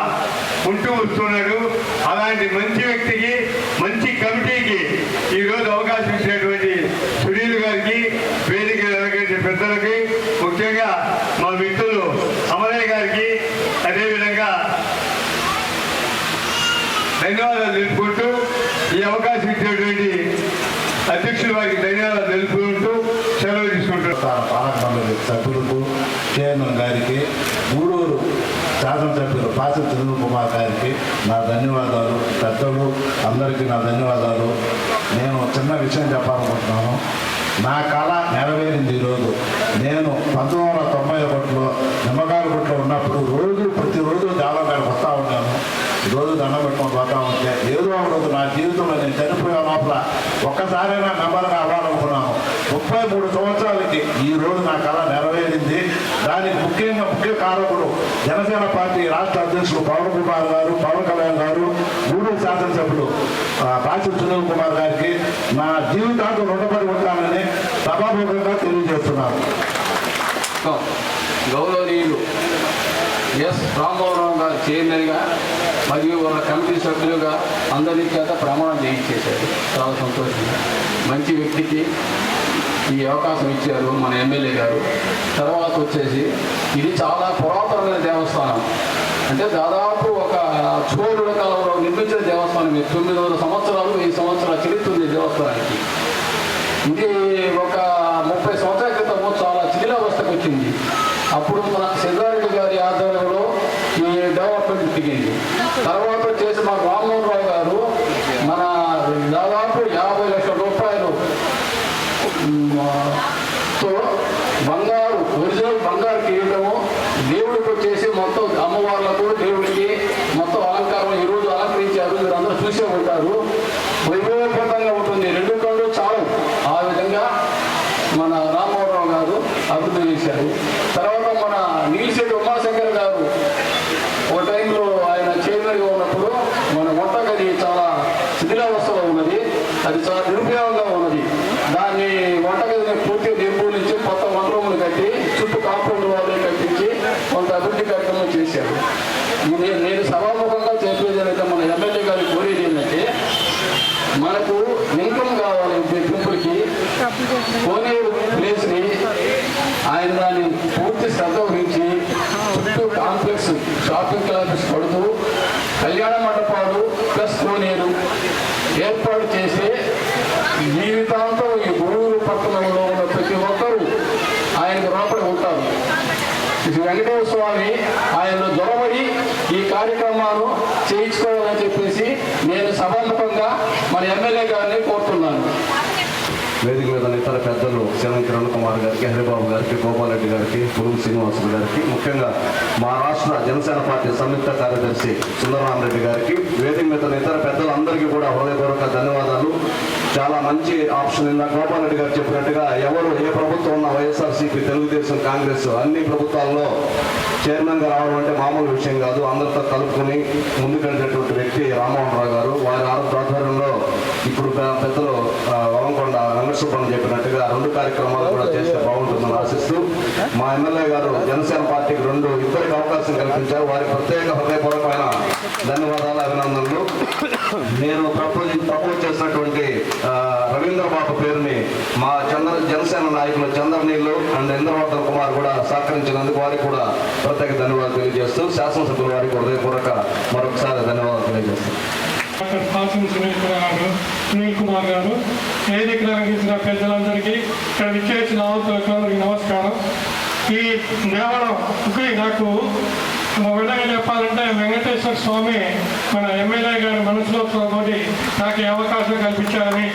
ఉంటూ వస్తున్నాడు. అలాంటి మంచి వ్యక్తికి, మంచి కమిటీకి ఈరోజు అవకాశం ఇచ్చినటువంటి సునీల్ గారికి, వేదిక అలంకరించిన పెద్దలకి, ముఖ్యంగా మా మిత్రులు అమరయ్య గారికి అదేవిధంగా ధన్యవాదాలు తెలుపుకుంటూ, ఈ అవకాశం ఇచ్చినటువంటి అధ్యక్షుల వారికి ధన్యవాదాలు తెలుపుకుంటూ సెలవు తీసుకుంటున్నారు. పాలక మండలి సభ్యులకు, చైర్మన్ గారికి, గూడూరు శాసనసభ్యులు పాసి సునీల్ కుమార్ గారికి నా ధన్యవాదాలు. పెద్దలు అందరికీ నా ధన్యవాదాలు. నేను చిన్న విషయం చెప్పాలనుకుంటున్నాను. నా కళ నెరవేరింది ఈరోజు. నేను 1991లో నిమ్మకాయలగుట్లో ఉన్నప్పుడు ప్రతిరోజు దేవాలయానికి వస్తూ ఉన్నాను. రోజు దండం పెట్టుకొని పోతా ఉంటే ఏదో ఒకరోజు నా జీవితంలో నేను చనిపోయే లోపల ఒక్కసారైనా మెంబర్గా అవ్వాలనుకున్నాను. 33 సంవత్సరాలకి ఈ రోజు నా కళ నెరవేరింది. దానికి ముఖ్య కారకుడు జనసేన పార్టీ రాష్ట్ర అధ్యక్షులు పవన్ కళ్యాణ్ గారు, గూడూరు శాసనసభ్యులు పాసి సునీల్ కుమార్ గారికి నా జీవితాంతం రుణపడి ఉంటానని సభాముఖంగా తెలియజేస్తున్నాను. గౌరవనీయులు ఎస్ రామ్మోహన్ గారు చైర్మన్గా మరియు వాళ్ళ కమిటీ సభ్యులుగా అందరి చేత ప్రమాణం చేయించేశారు. చాలా సంతోషంగా మంచి వ్యక్తికి ఈ అవకాశం ఇచ్చారు మన ఎమ్మెల్యే గారు. తర్వాత వచ్చేసి ఇది చాలా పురాతనమైన దేవస్థానం. అంటే దాదాపు ఒక చోళుల కాలంలో నిర్మించిన దేవస్థానం. 900 సంవత్సరాలు 1000 సంవత్సరాల చరిత్ర ఉంది దేవస్థానానికి. ఇది ఒక 30 సంవత్సరాల క్రితం చాలా శిథిలావస్థకు వచ్చింది. అప్పుడు మన సిద్ధారెడ్డి గారి ఆధ్వర్యంలో ఈ డెవలప్మెంట్ దిగింది. తర్వాత వచ్చేసి మా రామ్మోహన్ రావు గారు మన దాదాపు 50 లక్షల రూపాయలు తో బంగారు ఒరిజినల్ బంగారు కిరీటము, దేవుడికి వచ్చేసి మొత్తం అమ్మవార్లకు దేవుడికి మొత్తం అలంకారం ఈరోజు అలంకరించారు. మీరు అందరూ చూసే ఉంటారు. వైభవపేతంగా ఉంటుంది. 2 కళ్ళు చాలు. ఆ విధంగా మన రామ్మోహన్ రావు గారు అభివృద్ధి చేశారు. తర్వాత మన నీలిశెట్టి ఉమాశంకర్ గారు ఒక టైంలో ఆయన చైర్మన్గా ఉన్నప్పుడు మన వంటగది చాలా శిథిలావస్థలో ఉన్నది. అది చాలా నిరుపయోగంగా ఉన్నది. దాన్ని వంటగదిని పూర్తిగా నిర్మూలించి కొత్త వంట రూములు కట్టి చుట్టూ కాంపౌండ్ వాళ్ళు కట్టించి కొంత అభివృద్ధి కార్యక్రమం చేశారు. నేను సభాముఖంగా చెప్పేది ఏంటంటే మన ఎమ్మెల్యే గారికి కోరేది ఏంటంటే మనకు ఇన్కమ్ కావాలి. టెంపుల్కి కోనేరు ప్లేస్ని ఆయన దాన్ని పూర్తి శ్రద్ధ వహించి చుట్టూ కాంప్లెక్స్ షాపింగ్ కాంప్లెక్స్ పడుతూ కళ్యాణ మండపాలు ప్లస్ కోనేరు ఏర్పాటు చేసి జీవితాంతం ఈ గూడూరు పట్టణంలో ఉన్న ప్రతి ఒక్కరూ ఆయనకు రుణపడి ఉంటారు. శ్రీ వెంకటేశ్వర స్వామి ఆయనలో దొరబడి ఈ కార్యక్రమాలు చేయించుకోవాలని చెప్పేసి నేను సభాముఖంగా మన ఎమ్మెల్యే గారిని కోరుతున్నాను. వేదిక మీద ఇతర పెద్దలు శ్రీమతి కిరణ్ కుమార్ గారికి, హరిబాబు గారికి, గోపాల్ రెడ్డి గారికి, పురుగు శ్రీనివాసులు గారికి, ముఖ్యంగా మా రాష్ట్ర జనసేన పార్టీ సంయుక్త కార్యదర్శి సుందరరామరెడ్డి గారికి, వేదిక మీద ఇతర పెద్దలందరికీ కూడా హృదయపూర్వక ధన్యవాదాలు. చాలా మంచి ఆప్షన్. ఇందాక గోపాల్ రెడ్డి గారు చెప్పినట్టుగా ఎవరు ఏ ప్రభుత్వం ఉన్న వైఎస్ఆర్సీపీ, తెలుగుదేశం, కాంగ్రెస్ అన్ని ప్రభుత్వాల్లో చైర్మన్గా రావడం అంటే మామూలు విషయం కాదు. అందరితో కలుపుకొని ముందుకెళ్ళేటటువంటి వ్యక్తి రామ్మోహన్ రావు గారు. వారి ఆధ్వర్యంలో ఇప్పుడు పెద్దలు వలంకొండ వెంకటసుబ్బని చెప్పినట్టుగా 2 కార్యక్రమాలు కూడా చేస్తే బాగుంటుందని ఆశిస్తూ మా ఎమ్మెల్యే గారు జనసేన పార్టీకి ఇద్దరికి అవకాశం కల్పించారు. వారికి ప్రత్యేక హృదయపూర్వకమైన ధన్యవాదాలు, అభినందనలు. నేను ప్రపోజ్ చేసినటువంటి రవీంద్రబాబు పేరుని మా జనసేన నాయకులు చంద్రనీళ్ళు అండ్ ఇంద్రవర్ధన్ కుమార్ కూడా సహకరించినందుకు వారికి కూడా ప్రత్యేక ధన్యవాదాలు తెలియజేస్తూ శాసనసభ్యుల వారికి హృదయపూర్వక మరొకసారి ధన్యవాదాలు తెలియజేస్తాను. డాక్టర్ పాసి సునీల్ కుమార్ గారు, వేదికలు అలంకరించిన పెద్దలందరికీ, ఇక్కడ విచ్చేసిన ఆహుతులకు నమస్కారం. ఈ దేవాలయంకి నాకు ఒక విధంగా చెప్పాలంటే వెంకటేశ్వర స్వామి మన ఎమ్మెల్యే గారి మనసులో నాకు ఈ అవకాశం కల్పించారని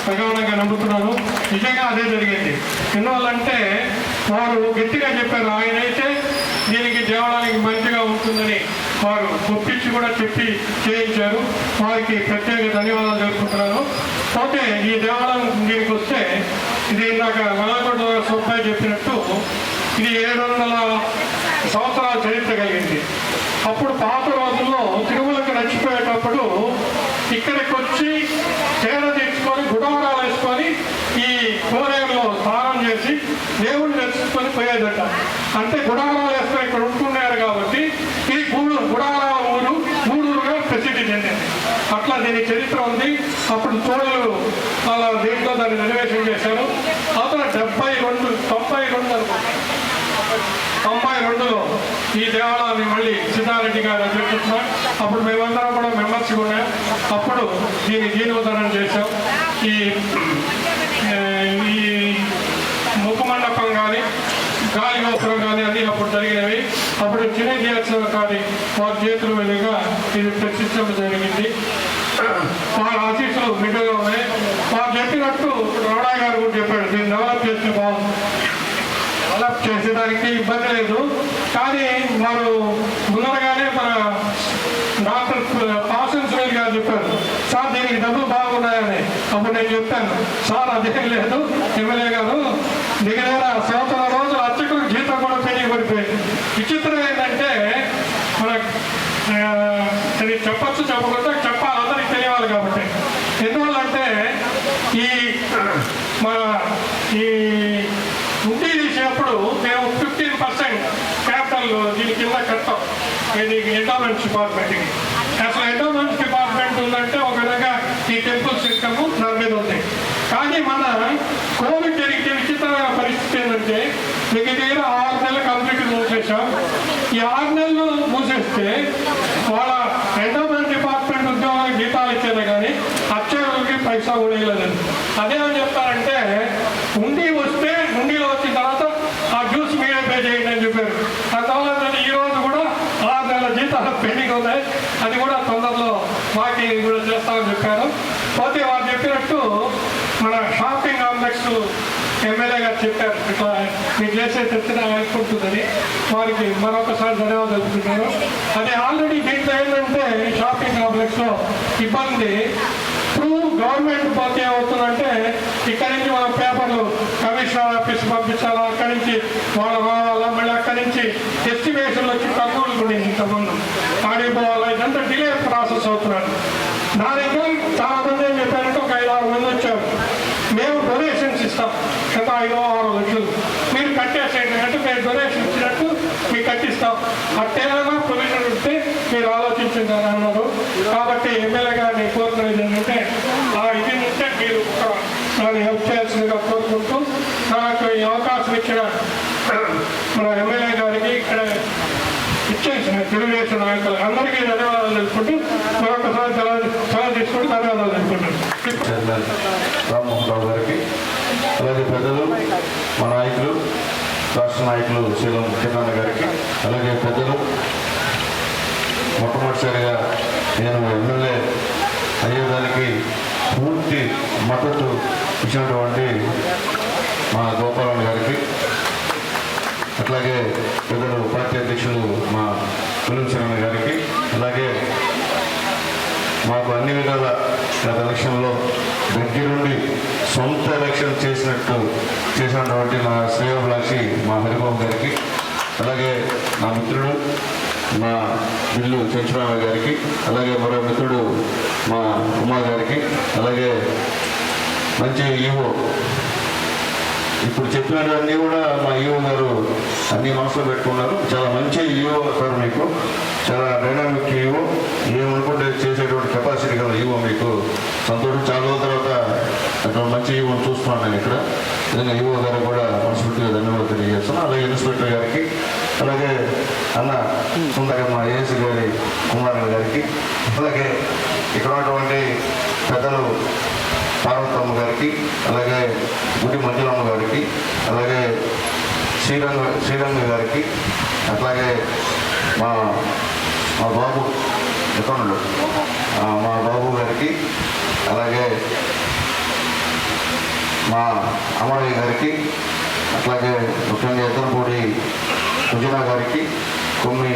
ప్రగాఢంగా నమ్ముతున్నాను. నిజంగా అదే జరిగింది. ఎందువల్లంటే వారు గట్టిగా చెప్పారు, ఆయనైతే దీనికి దేవాలయానికి మంచిగా ఉంటుందని వారు ఒప్పించి కూడా చెప్పి చేయించారు. వారికి ప్రత్యేక ధన్యవాదాలు తెలుపుకుంటున్నాను. పోతే ఈ దేవాలయం దీనికి వస్తే ఇది ఇందాక మలకోట సుబ్బాయి చెప్పినట్టు ఇది 700 సంవత్సరాల చరిత్ర కలిగింది. అప్పుడు పాత రోజుల్లో తిరుమలకు నచ్చిపోయేటప్పుడు ఇక్కడికి వచ్చి తేడ తెచ్చుకొని గుడారాలు వేసుకొని ఈ కోనేరులో స్నానం చేసి దేవుడిని తెచ్చుకొని పోయేదట. అంటే గుడారాలు వేసుకొని ఇక్కడ ఉంటున్నారు కాబట్టి ఈ గుడారాల గూడూరుగా ప్రసిద్ధి చెందింది. అట్లా దీని చరిత్ర ఉంది. అప్పుడు చోళులు అలా దీంట్లో దాన్ని రెనోవేషన్ చేశారు. అతను 92లో ఈ దేవాలయాన్ని మళ్ళీ సిద్ధారెడ్డి గారు అధ్యక్షున్నారు. అప్పుడు మేమందరం కూడా మెంబర్స్గా ఉన్నాం. అప్పుడు దీన్ని జీర్ణోద్ధరణ చేశాం. ఈ ముఖమండపం కానీ గాలి గోపురం కానీ అన్నీ అప్పుడు జరిగినవి. అప్పుడు చిన్న దియోత్సవం కానీ వారి చేతుల మీదుగా ఇది ప్రతిష్టం జరిగింది. వారి ఆశీస్సులు మిడ్డగా ఉన్నాయి. వారు చెప్పినట్టు రమణ గారు కూడా చెప్పాడు, దీన్ని డెవలప్ చేస్తే బాగుంది. డెవలప్ చేసేదానికి ఇబ్బంది లేదు. కానీ వారు ముందరగానే మన డాక్టర్ పాసన్ సునీల్ గారు చెప్పారు, సార్ దీనికి డబ్బులు బాగున్నాయని. అప్పుడు నేను చెప్పాను, సార్ అదేం లేదు ఎమ్మెల్యే గారు, దగ్గర సంవత్సరం రోజులు అర్చకులకు జీతం కూడా పెరిగిపడిపోయింది. విచిత్రం ఏంటంటే మన అది చెప్పచ్చు చెప్పకుండా చెప్పాలి, అందరికి తెలియాలి కాబట్టి. ఎందువల్లంటే ఈ ఉండి తీసేటప్పుడు మేము 15% క్యాపిటల్ దీని కింద కట్టాం. ఇది ఎండోమెంట్స్ డిపార్ట్మెంట్కి. అసలు ఎండోమెంట్స్ డిపార్ట్మెంట్ ఉందంటే ఒక విధంగా ఈ టెంపుల్ సిస్టమ్ దాని మీద ఉంది. కానీ మన కోవిడ్ జరిగితే విచిత్రమైన పరిస్థితి ఏంటంటే మీకు దగ్గర 6 నెలలు కంప్లీట్ మూసేసాం. ఈ 6 నెలలు మూసేస్తే వాళ్ళ ఎండోమెంట్ డిపార్ట్మెంట్ ఉద్యోగానికి జీతాలు ఇచ్చేదే కానీ అర్చకులకి పైసా కూడా వేయలేదండి. అదేమని చెప్తారంటే ఉండిలో వచ్చిన తర్వాత ఆ జ్యూస్ మీరే పే చేయండి అని చెప్పారు. ఆ తర్వాత ఈరోజు కూడా 6 నెలల జీతాలు పెండింగ్ ఉన్నాయి. అది కూడా తొందరలో మాకి కూడా చేస్తామని చెప్పారు. పోతే వారు చెప్పినట్టు మన షాపింగ్ కాంప్లెక్స్ ఎమ్మెల్యే గారు చెప్పారు, ఇట్లా మీకు చేసే తెచ్చిన అనుకుంటుందని. వారికి మరొకసారి ధన్యవాదాలు తెలుపుతున్నారు. అది ఆల్రెడీ దీంట్లో ఏంటంటే షాపింగ్ కాంప్లెక్స్లో ఇబ్బంది. ఇప్పుడు గవర్నమెంట్ పోతే ఏమవుతుందంటే ఇక్కడి నుంచి మనం పేపర్లు కమిషనర్ ఆఫీస్ పంపించాలా, అక్కడి నుంచి వాళ్ళు రావాలా, మళ్ళీ అక్కడి నుంచి ఎస్టిమేషన్లు వచ్చి తక్కువలు కూడా ఇంతకుముందు ఆడిపోవాలా. ఇదంతా డిలే ప్రాసెస్ అవుతున్నారు. దానికి చాలా మంది ఏం చెప్పారంటే ఒక 5-6 మంది వచ్చారు, మేము డొనేషన్స్ ఇస్తాం ఎంత 5-6 లక్షలు మీరు కట్టేసేయండి అంటే మేము డొనేషన్ ఇచ్చినట్టు మీకు కట్టిస్తాం. అట్టేమైనా ప్రొవిజన్ ఉంటే మీరు ఆలోచించండి అని అన్నారు. కాబట్టి ఎమ్మెల్యే గారిని కోరుకునేది ఏంటంటే ఇది ఉంటే మీరు దాన్ని హెల్ప్ చేయాల్సిందిగా కోరుకుంటూ నాకు ఈ అవకాశం ఇచ్చిన మన ఎమ్మెల్యే గారికి ఇక్కడ ఇచ్చేసిన తెలుగుదేశం నాయకులు అందరికీ ధన్యవాదాలు తెలుసుకుంటూ మరొకసారి సెలవు తీసుకుంటూ ధన్యవాదాలు తెలుసుకుంటాను. చైర్మన్ రామ్మోహన్ రావు గారికి, అలాగే పెద్దలు మా నాయకులు రాష్ట్ర నాయకులు శ్రీలం కిరణ్ గారికి, అలాగే పెద్దలు మొట్టమొదటిసారిగా నేను ఎమ్మెల్యే అయ్యేదానికి పూర్తి మద్దతు ఇచ్చినటువంటి మా గోపాలన్ గారికి, అట్లాగే పెద్దలు పార్టీ అధ్యక్షులు మా కులంచరణ గారికి, అలాగే మాకు అన్ని విధాల గత ఎలక్షన్లో దగ్గరుండి సొంత ఎలక్షన్ చేసినటువంటి నా శ్రేయోభిలాషి మా హరిబాబు గారికి, అలాగే నా మిత్రుడు మా ఇల్లు చెంచురామయ్య గారికి, అలాగే మరో మిత్రుడు మా ఉమా గారికి, అలాగే మంచి ఈవో ఇప్పుడు చెప్పినవన్నీ కూడా మా ఈవో గారు అన్ని మనసులో పెట్టుకున్నారు. చాలా మంచి ఈవో సార్, మీకు చాలా డైనామిక్ ఈవో, ఏమనుకుంటే చేసేటువంటి కెపాసిటీ గల ఈవో, మీకు సంతోషం. చాలా రోజుల తర్వాత అక్కడ మంచి ఈవోని చూస్తున్నాను నేను ఇక్కడ. నిజంగా ఈవో గారికి కూడా మనస్ఫూర్తిగా ధన్యవాదాలు తెలియజేస్తున్నాను. అలాగే ఇన్స్పెక్టర్ గారికి, అలాగే అన్న సుందరగా మా ఏఎస్సీ గారి కుమార్ గారికి, అలాగే ఇక్కడ ఉన్నటువంటి పెద్దలు పార్వతమ్మ గారికి, అలాగే గుడి మంజులమ్మ గారికి, అలాగే శ్రీరంగ గారికి, అట్లాగే మా బాబు ఎక్కడ మా బాబు గారికి, అలాగే మా అమరయ్య గారికి, అట్లాగే ముఖ్యంగా ఎద్దనపూడి సుజనా గారికి, కొమ్మి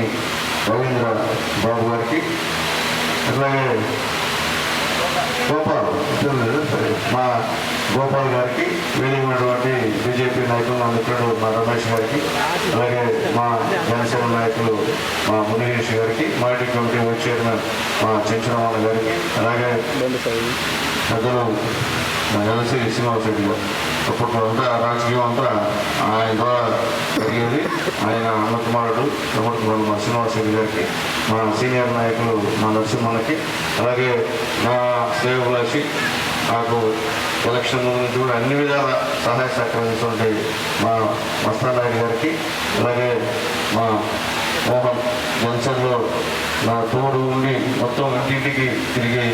రవీంద్ర బాబు గారికి, అట్లాగే మా గోపాల్ గారికి, వేదికమైనటువంటి బీజేపీ నాయకులు నా మిత్రుడు మా రమేష్ గారికి, అలాగే మా జనసేన నాయకులు మా మునిగేష్ గారికి, మాజీ కమిటీ వైస్ చైర్మన్ మా చెంచనవాళ్ళ గారికి, అలాగే పెద్దలు ఎల్సి శ్రీనివాసరెడ్డి గారు. అప్పట్లో అంతా రాజకీయం అంతా ఆయన ద్వారా జరిగేది. ఆయన అన్నకుమారుడు ప్రభుత్వం మా శ్రీనివాసరెడ్డి గారికి, మా సీనియర్ నాయకులు మా నరసింహకి, అలాగే నా శ్రేయభిలాషి నాకు ఎలక్షన్ నుంచి కూడా అన్ని విధాల సహాయ సహకరించినటువంటి మా మస్తానాయుడు గారికి, అలాగే మా మోహన్ జన్సన్లో నా తోడు ఉండి మొత్తం ఇంటింటికి తిరిగి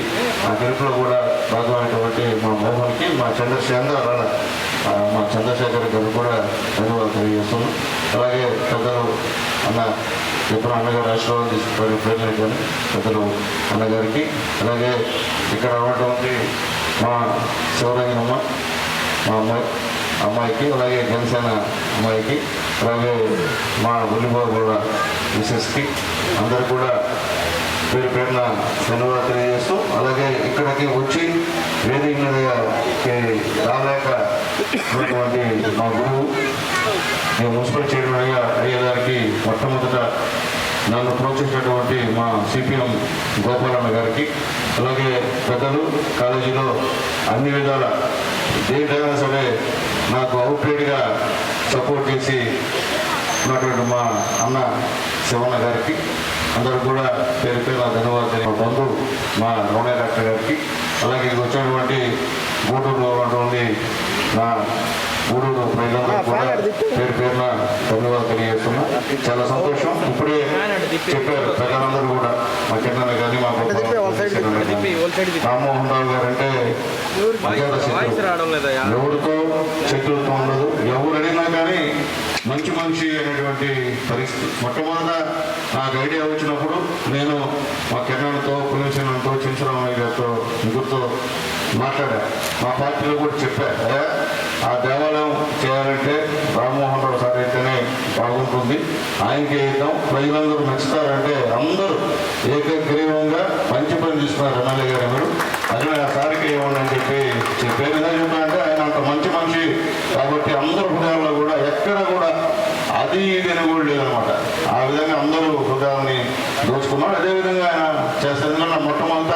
ఆ గెలుపులో కూడా భాగమైనటువంటి మా మోహన్కి, మా చంద్రశేఖర్ గారు కూడా ధన్యవాదాలు తెలియజేస్తున్నాం. అలాగే పెద్దలు అన్న ఎప్పుడు అన్నగారు ఆశీర్వాదం తీసుకుని పేర్లు కానీ పెద్దలు అన్నగారికి, అలాగే ఇక్కడ ఉన్నటువంటి మా శివరంజనమ్మ మా అమ్మాయికి, అలాగే జనసేన అమ్మాయికి, అలాగే మా ఉల్లిబాబుల మిసెస్కి అందరు కూడా పేరు పేరున ధన్యవాదాలు తెలియజేస్తూ, అలాగే ఇక్కడికి వచ్చి వేదిక మీదకి రాలేక ఉన్నటువంటి మా గురువు నేను మున్సిపల్ చైర్మన్గా అయ్యేదానికి మొట్టమొదట నన్ను ప్రోత్సహించినటువంటి మా సిపిఎం గోపాలన్న గారికి, అలాగే పెద్దలు కాలేజీలో అన్ని విధాల దేనికైనా సరే నాకు అవుట్రేట్గా సపోర్ట్ చేసి ఉన్నటువంటి మా అన్న శివన్న గారికి అందరూ కూడా పేరు పేరు ధన్యవాదాలు. మా బంధువు మా రమణయ్య డాక్టర్ గారికి, అలాగే ఇక్కడికి వచ్చినటువంటి గూడూరులో ఉన్నటువంటి నా గూడూరు ప్రజలందరూ కూడా పేరు పేరున ధన్యవాదాలు తెలియజేస్తున్నా. చాలా సంతోషం. ఇప్పుడే చెప్పారు ప్రజలందరూ కూడా మా కింద కానీ మా రామ్మోహన్ రావు గారు అంటే ఎవరితో శత్రుత్వం ఉండదు, ఎవరు అడిగినా కానీ మంచి మనిషి అనేటువంటి పరిస్థితి. మొట్టమొదట నాకు ఐడియా వచ్చినప్పుడు నేను మా కిరణ్తో, పులిసేనంతో, చించరామయ్య గారితో ముగ్గురితో మాట్లాడా. మా పార్టీలో కూడా చెప్పా, ఆ దేవాలయం చేయాలంటే రామ్మోహన్ రావు సార్ అయితేనే బాగుంటుంది, ఆయనకి వేద్దాం, ప్రజలందరూ నచ్చుతారంటే అందరూ ఏకగ్రీవంగా మంచి పని తీసుకున్నారు ఎమ్మెల్యే గారు ఎవరు అది ఆ సార్కి ఇవ్వండి అని చెప్పి చెప్పే విధంగా చెప్పారంటే ఆయన అంత మంచి మనిషి కాబట్టి అందరూ హృదయాల్లో కూడా ఎక్కడ కూడా అది ఇది అని కూడా లేదనమాట. ఆ విధంగా అందరూ హృదయాన్ని దోచుకున్నారు. అదేవిధంగా ఆయన చేసేది నా మొట్టమొదట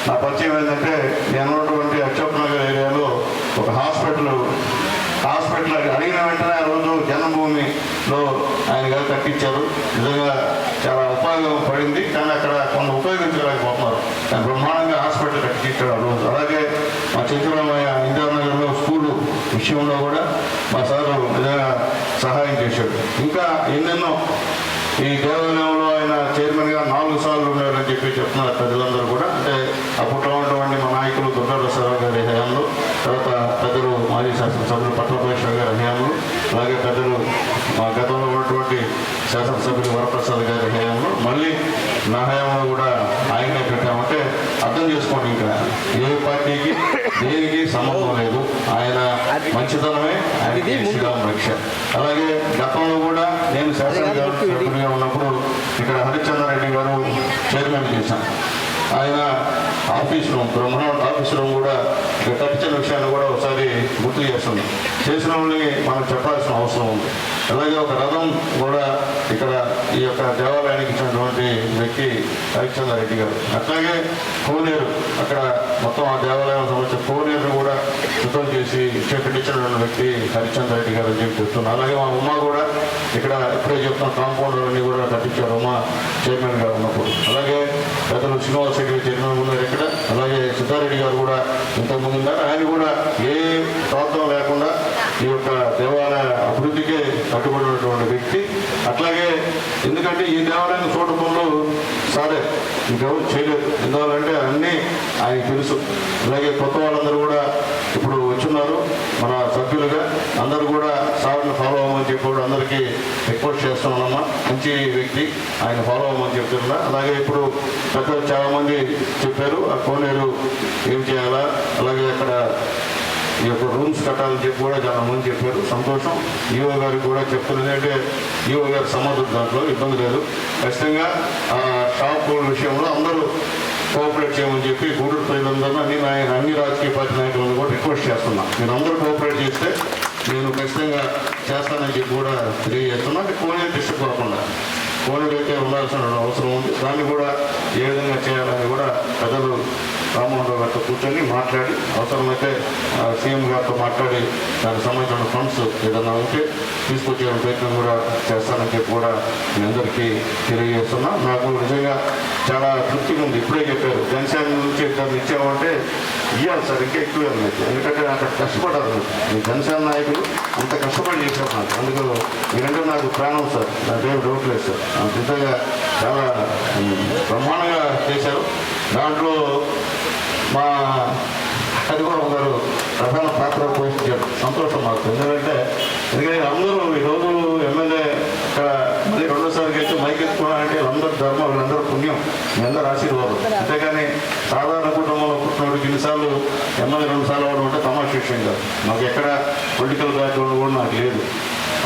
నా పరిచయం ఏంటంటే నేను ఉన్నటువంటి అశోక్ నగర్ ఏరియాలో ఒక హాస్పిటల్ అడిగిన వెంటనే ఆ రోజు జన్మభూమిలో ఆయన గారు కట్టించారు. నిజంగా చాలా ఉపయోగపడింది, కానీ అక్కడ కొంత ఉపయోగించలేకపోతున్నారు. కానీ బ్రహ్మాండంగా హాస్పిటల్ కట్టించాడు ఆ రోజు. అలాగే మా చంద్రరామయ్య ఇందిరానగర్లో స్కూలు విషయంలో కూడా మా సారు నిజంగా సహాయం చేశాడు. ఇంకా ఎన్నెన్నో ఈ దేవాలయంలో ఆయన చైర్మన్గా 4 సార్లు ఉన్నారని చెప్పి చెప్తున్నారు ప్రజలందరూ కూడా. అంటే అప్పట్లో ఉన్నటువంటి మా నాయకులు దుర్గాప్రసాదరావు గారి హయాంలో, తర్వాత పెద్దలు మాజీ శాసనసభ్యులు పట్లపేశ్వర గారి హయాంలో, అలాగే పెద్దలు మా గతంలో ఉన్నటువంటి శాసనసభ్యులు వరప్రసాద్ గారి హయాంలో, మళ్ళీ నా హయాంలో కూడా ఆయనే పెట్టామంటే అర్థం చేసుకోండి ఇంకా ఏ పార్టీకి దేనికి సంబంధం లేదు. ఆయన మంచితనమే ఆయనకి శ్రీరామ రక్ష. అలాగే గతంలో కూడా నేను శాసనసభ్యులుగా ఉన్నప్పుడు ఇక్కడ హరిచంద్రారెడ్డి గారు చైర్మన్ చేశాను. ఆయన ఆఫీస్ రూమ్, బ్రహ్మాండ ఆఫీస్ రూమ్ కూడా ఇక్కడ కట్టించిన విషయాన్ని కూడా ఒకసారి గుర్తు చేస్తుంది. చేసిన వాళ్ళని మనం చెప్పాల్సిన అవసరం ఉంది. అలాగే ఒక రథం కూడా ఇక్కడ ఈ యొక్క దేవాలయానికి ఇచ్చినటువంటి వ్యక్తి హరిచంద్రారెడ్డి గారు. అట్లాగే కోనేరు, అక్కడ మొత్తం ఆ దేవాలయం సంబంధించిన కోనేరు కూడా శుద్ధం చేసి కట్టించినటువంటి వ్యక్తి హరిచంద్రారెడ్డి గారు అని చెప్పి చెప్తున్నారు. అలాగే మా ఉమ్మ కూడా ఇక్కడ ఇప్పుడే చెప్తున్న కాంపౌండ్ అన్ని కూడా కట్టించారు ఉమ్మ చైర్మన్ గారు ఉన్నప్పుడు. అలాగే పెద్దలు శ్రీనివాసరెడ్డి చైర్మన్ ఉన్నారు ఇక్కడ. అలాగే సిద్ధారెడ్డి గారు కూడా ఇంతకుముందు ఉన్నారు. ఆయన కూడా ఏ ప్రాంతం లేకుండా ఈ యొక్క దేవాలయ అభివృద్ధికే కట్టుబడినటువంటి వ్యక్తి. అట్లాగే ఎందుకంటే ఈ దేవాలయాన్ని చూడటంలో సరే ఇంకెవరు చేయలేదు, ఎందువల్లంటే అన్నీ ఆయన తెలుసు. అలాగే కొత్త వాళ్ళందరూ కూడా ఇప్పుడు వచ్చున్నారు మన సభ్యులుగా. అందరూ కూడా సార్ని ఫాలో అవ్వమని చెప్పి కూడా అందరికీ రిక్వెస్ట్ చేస్తున్నామమ్మా. మంచి వ్యక్తి, ఆయన ఫాలో అవ్వమని చెప్తున్నా. అలాగే ఇప్పుడు పెద్దలు చాలామంది చెప్పారు ఆ కోనేరు ఏం చేయాలా, అలాగే అక్కడ ఈ యొక్క రూమ్స్ కట్టాలని చెప్పి కూడా చాలా మంది చెప్పారు. సంతోషం. ఈఓ గారికి కూడా చెప్తున్నది అంటే ఈఓ గారు సమర్థుడు, దాంట్లో ఇబ్బంది లేదు. ఖచ్చితంగా షాప్ విషయంలో అందరూ కోఆపరేట్ చేయమని చెప్పి గూడూరు ప్రజలందరూ అన్ని రాజకీయ పార్టీ నాయకులను కూడా రిక్వెస్ట్ చేస్తున్నా. మీరు అందరూ కోఆపరేట్ చేస్తే నేను ఖచ్చితంగా చేస్తానని చెప్పి కూడా తెలియజేస్తున్నా. అంటే కోనేరు తీసుకోకుండా కోనేరు అయితే ఉండాల్సిన అవసరం ఉంది. దాన్ని కూడా ఏ విధంగా చేయాలని కూడా పెద్దలు రామ్మోహన్ రావు గారితో కూర్చొని మాట్లాడి అవసరమైతే సీఎం గారితో మాట్లాడి దానికి సంబంధించిన ఫండ్స్ ఏదైనా ఉంటే తీసుకొచ్చే ప్రయత్నం కూడా చేస్తానని చెప్పి కూడా మీ అందరికీ తెలియజేస్తున్నా. నాకు నిజంగా చాలా తృప్తిగా ఉంది. ఇప్పుడే చెప్పారు జనసేన నుంచి దాన్ని ఇచ్చామంటే ఇవ్వాలి సార్, ఇంకా ఎక్కువ ఇవ్వాలి. ఎందుకంటే అక్కడ కష్టపడారు మీ జనసేన నాయకులు, అంత కష్టపడి చేశారు నాకు. అందుకు మీరంటే నాకు ప్రాణం సార్, నాకేం డౌట్ లేదు సార్. నిజంగా చాలా బ్రహ్మాండంగా చేశారు. దాంట్లో మా హరిబాబు గారు ప్రధాన పాత్ర పోషించారు. సంతోషం మాకు. ఎందుకంటే అందరూ ఈరోజు ఎమ్మెల్యే ఇక్కడ మళ్ళీ రెండోసారికి అయితే మైక్ ఎత్తుకోవాలంటే వీళ్ళందరూ ధర్మం, వీళ్ళందరూ పుణ్యం, మీ అందరూ ఆశీర్వాదం. అంతేగాని సాధారణ కుటుంబంలో పుట్టినోడికి ఇన్నిసార్లు ఎమ్మెల్యే 2 సార్లు అవ్వడం అంటే తమాషా విషయం కాదు. మాకు ఎక్కడ పొలిటికల్ బ్యాక్గ్రౌండ్ కూడా నాకు లేదు.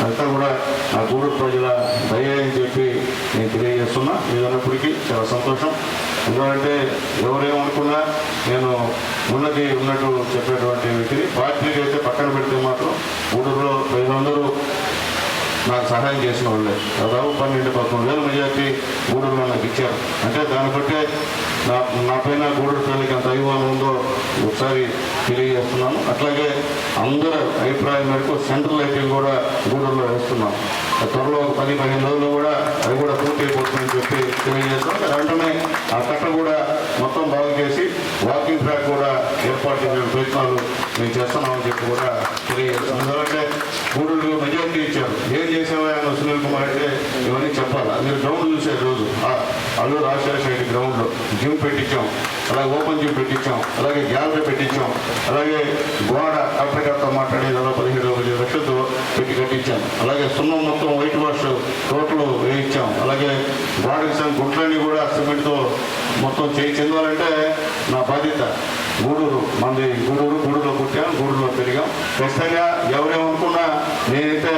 అంతా కూడా నా గూడూరు ప్రజల దయ అని చెప్పి నేను తెలియజేస్తున్నా. ఏదన్నప్పటికీ చాలా సంతోషం. ఎందుకంటే ఎవరేమనుకున్నా నేను ఉన్నట్టు చెప్పేటువంటి వ్యక్తిని. పార్టీకి అయితే పక్కన పెడితే మాత్రం గూడూరులో ప్రజలందరూ నాకు సహాయం చేసిన వాళ్ళే. దాదాపు 12-13 వేల మెజార్టీ గూడూరులో నాకు ఇచ్చారు. అంటే దాన్ని బట్టే నా పైన గూడూరు ప్రజలకి ఎంత అభిమానం ఉందో ఒకసారి తెలియజేస్తున్నాను. అట్లాగే అందరూ అభిప్రాయం మేరకు సెంట్రల్ లైటింగ్ కూడా గూడూరులో వేస్తున్నాం. త్వరలో 10-15 రోజుల్లో కూడా అవి కూడా పూర్తి అయిపోతుందని చెప్పి తెలియజేస్తాం. వెంటనే ఆ కట్ట కూడా మొత్తం బాగు చేసి వాకింగ్ ట్రాక్ కూడా ఏర్పాటు చేసే ప్రయత్నాలు మేము చేస్తున్నామని చెప్పి కూడా తెలియజేస్తాం. ఎందుకంటే గూడూరు మెజార్టీ ఇచ్చారు. ఏం చేసేవా ఆయన సునీల్ కుమార్ అంటే ఇవన్నీ చెప్పాలా. మీరు గ్రౌండ్ చూసారు రోజు అల్లూరు రాజశేఖర గ్రౌండ్లో జిమ్ పెట్టించాం, అలాగే ఓపెన్ జిమ్ పెట్టించాం, అలాగే గ్యాలరీ పెట్టించాం, అలాగే గోడ కలెక్టర్తో మాట్లాడి 15 లక్షలతో పెట్టి కట్టించాం. అలాగే సున్నం మొత్తం వైట్ వాష్ టోటల్ వేయించాం. అలాగే గోడకి గుట్లన్నీ కూడా సిమెంట్తో మొత్తం చెందాలంటే నా బాధ్యత. గూడూరులో పుట్టాం, గూడూరులో పెరిగాం. ఖచ్చితంగా ఎవరేమనుకున్నా నేనైతే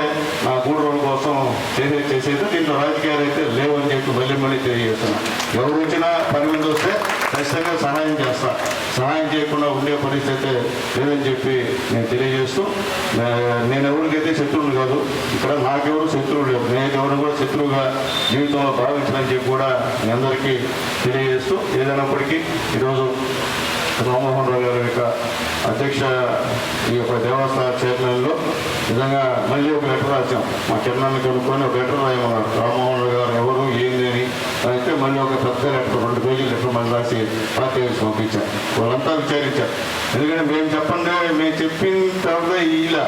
నా గూడూరు కోసం చేసేది. దీంట్లో రాజకీయాలు అయితే లేవని చెప్పి మళ్ళీ తెలియజేస్తున్నాను. ఎవరు వచ్చినా 10 మంది వస్తే ఖచ్చితంగా సహాయం చేస్తా. సహాయం చేయకుండా ఉండే పరిస్థితి లేదని చెప్పి నేను తెలియజేస్తూ, నేను ఎవరికైతే శత్రువులు కాదు, ఇక్కడ నాకెవరు శత్రువులు లేవు. నేను ఎవరు కూడా శత్రువుగా జీవితంలో భావించనని చెప్పి కూడా మీ అందరికీ తెలియజేస్తూ, ఏదైనప్పటికీ ఈరోజు రామ్మోహన్ రావు గారి యొక్క అధ్యక్ష ఈ యొక్క దేవస్థాన చైర్మన్లో నిజంగా మళ్ళీ ఒక లెటర్ రాశాం. మా చైర్మన్ కనుక్కొని ఒక లెటర్ రాయమన్నారు. రామ్మోహన్ రావు గారు ఎవరు ఏంది అని అయితే మళ్ళీ ఒక పెద్ద లెటర్ 2 పేజీల లెటర్ మళ్ళీ రాసి పార్టీ పంపించారు. వాళ్ళంతా విచారించారు. ఎందుకంటే మేము చెప్పిన తర్వాత ఇలా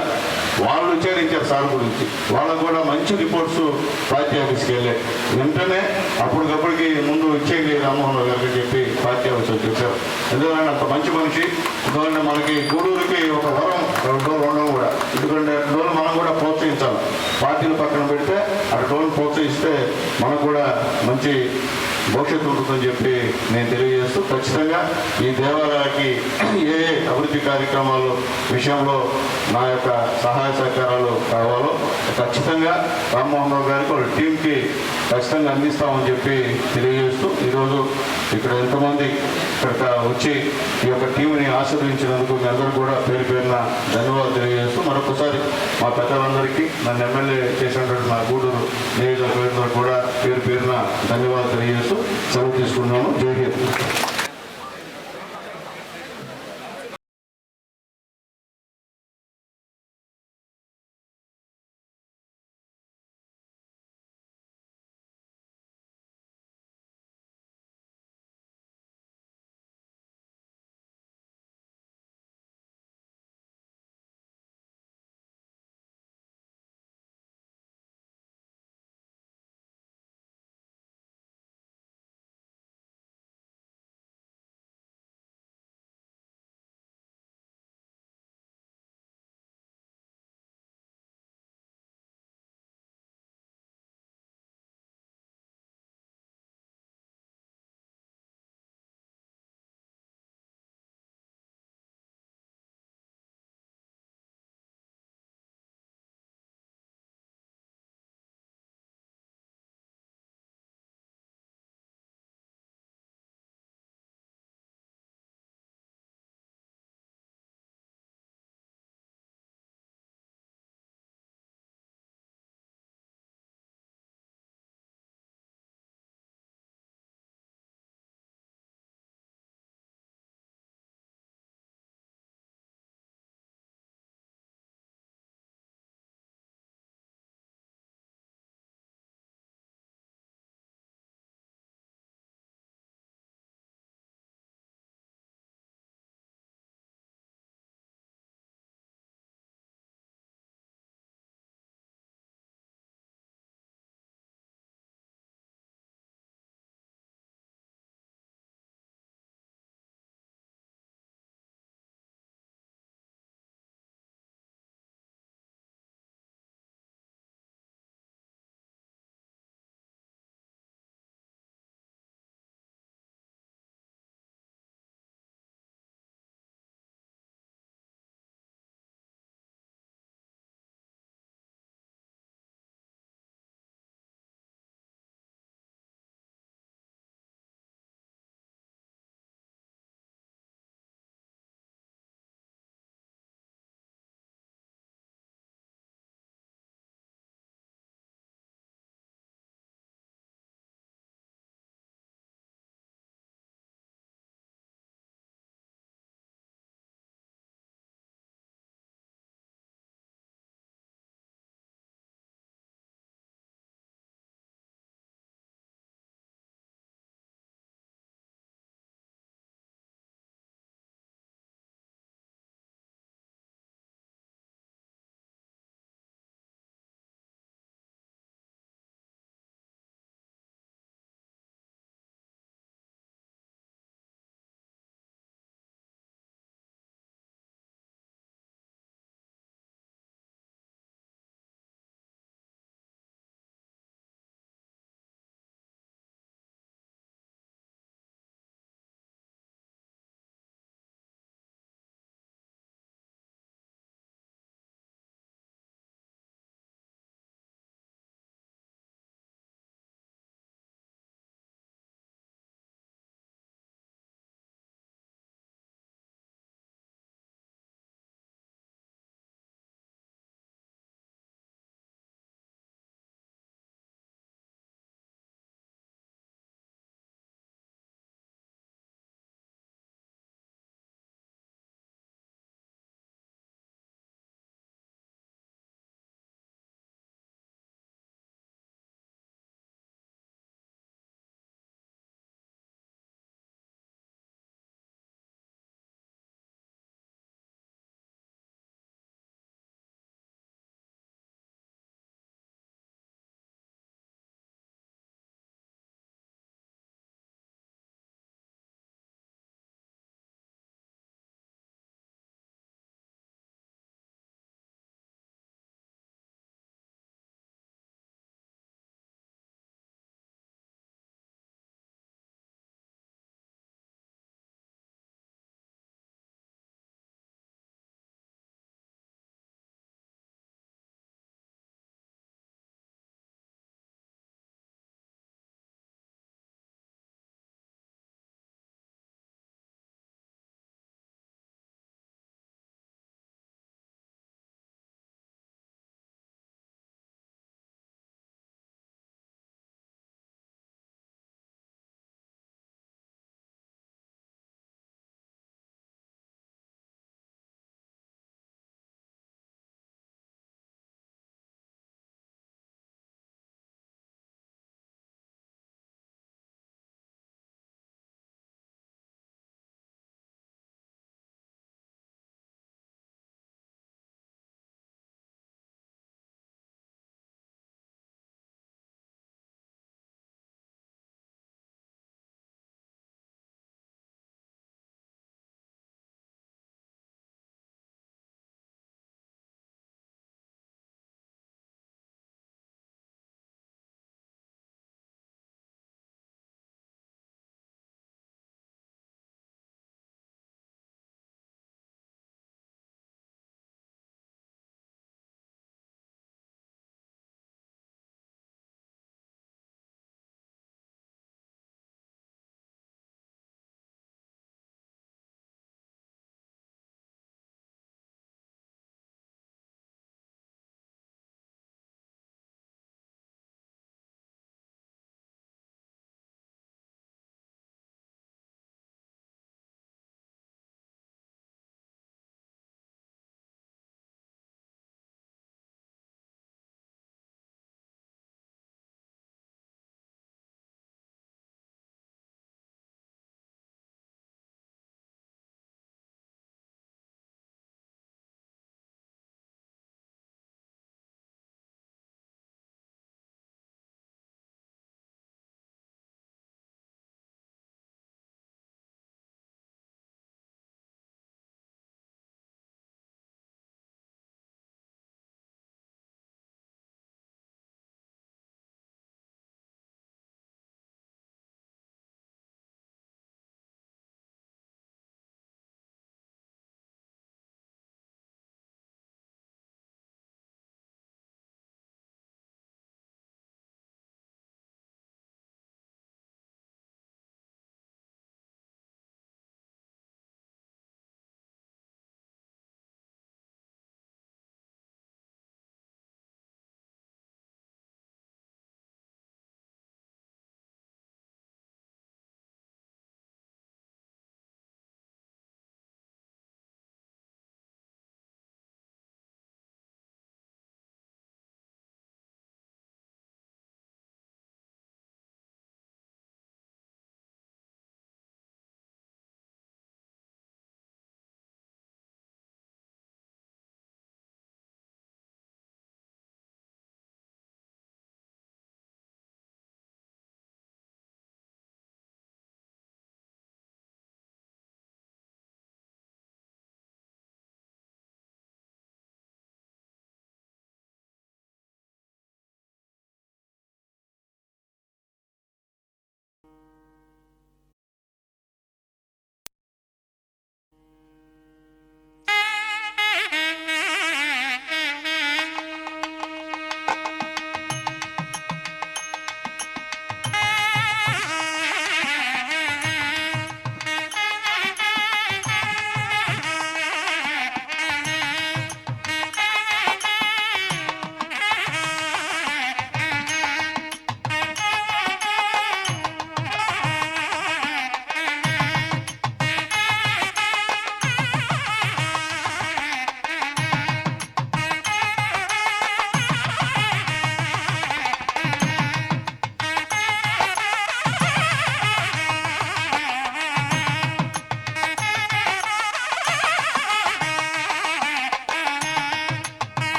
వాళ్ళు విచారించారు సార్ గురించి. వాళ్ళకు కూడా మంచి రిపోర్ట్స్ పార్టీ ఆఫీస్కి వెళ్ళాయి. వెంటనే అప్పటికప్పటికి ముందు ఇచ్చేయండి రామ్మోహన్ రావు గారికి చెప్పి పార్టీ ఆఫీస్లో చెప్పారు. ఎందుకంటే అంత మంచి మనిషి. ఎందుకంటే మనకి గూడూరుకి ఒక వరం 2 ఉండడం కూడా. ఎందుకంటే డోలు మనం కూడా ప్రోత్సహించాలి. పార్టీలు పక్కన పెడితే అటు డోలు ప్రోత్సహిస్తే మనకు కూడా మంచి భవిష్యత్తు ఉంటుందని చెప్పి నేను తెలియజేస్తూ, ఖచ్చితంగా ఈ దేవాలయానికి ఏ అభివృద్ధి కార్యక్రమాలు విషయంలో నా యొక్క సహాయ సహకారాలు కావాలో ఖచ్చితంగా రామ్మోహన్ రావు గారికి వాళ్ళ టీంకి ఖచ్చితంగా అందిస్తామని చెప్పి తెలియజేస్తూ, ఈరోజు ఇక్కడ ఎంతమంది ఇక్కడ వచ్చి ఈ యొక్క టీంని ఆశీర్వదించినందుకు మీ అందరూ కూడా పేరున ధన్యవాదాలు తెలియజేస్తూ, మరొకసారి మా పెద్దలందరికీ నన్ను ఎమ్మెల్యే చేసినటువంటి నా గూడూరు నియోజకవర్గంలో కూడా పేరున ధన్యవాదాలు తెలియజేస్తూ సెలవు తీసుకున్నాను. జై హింద్.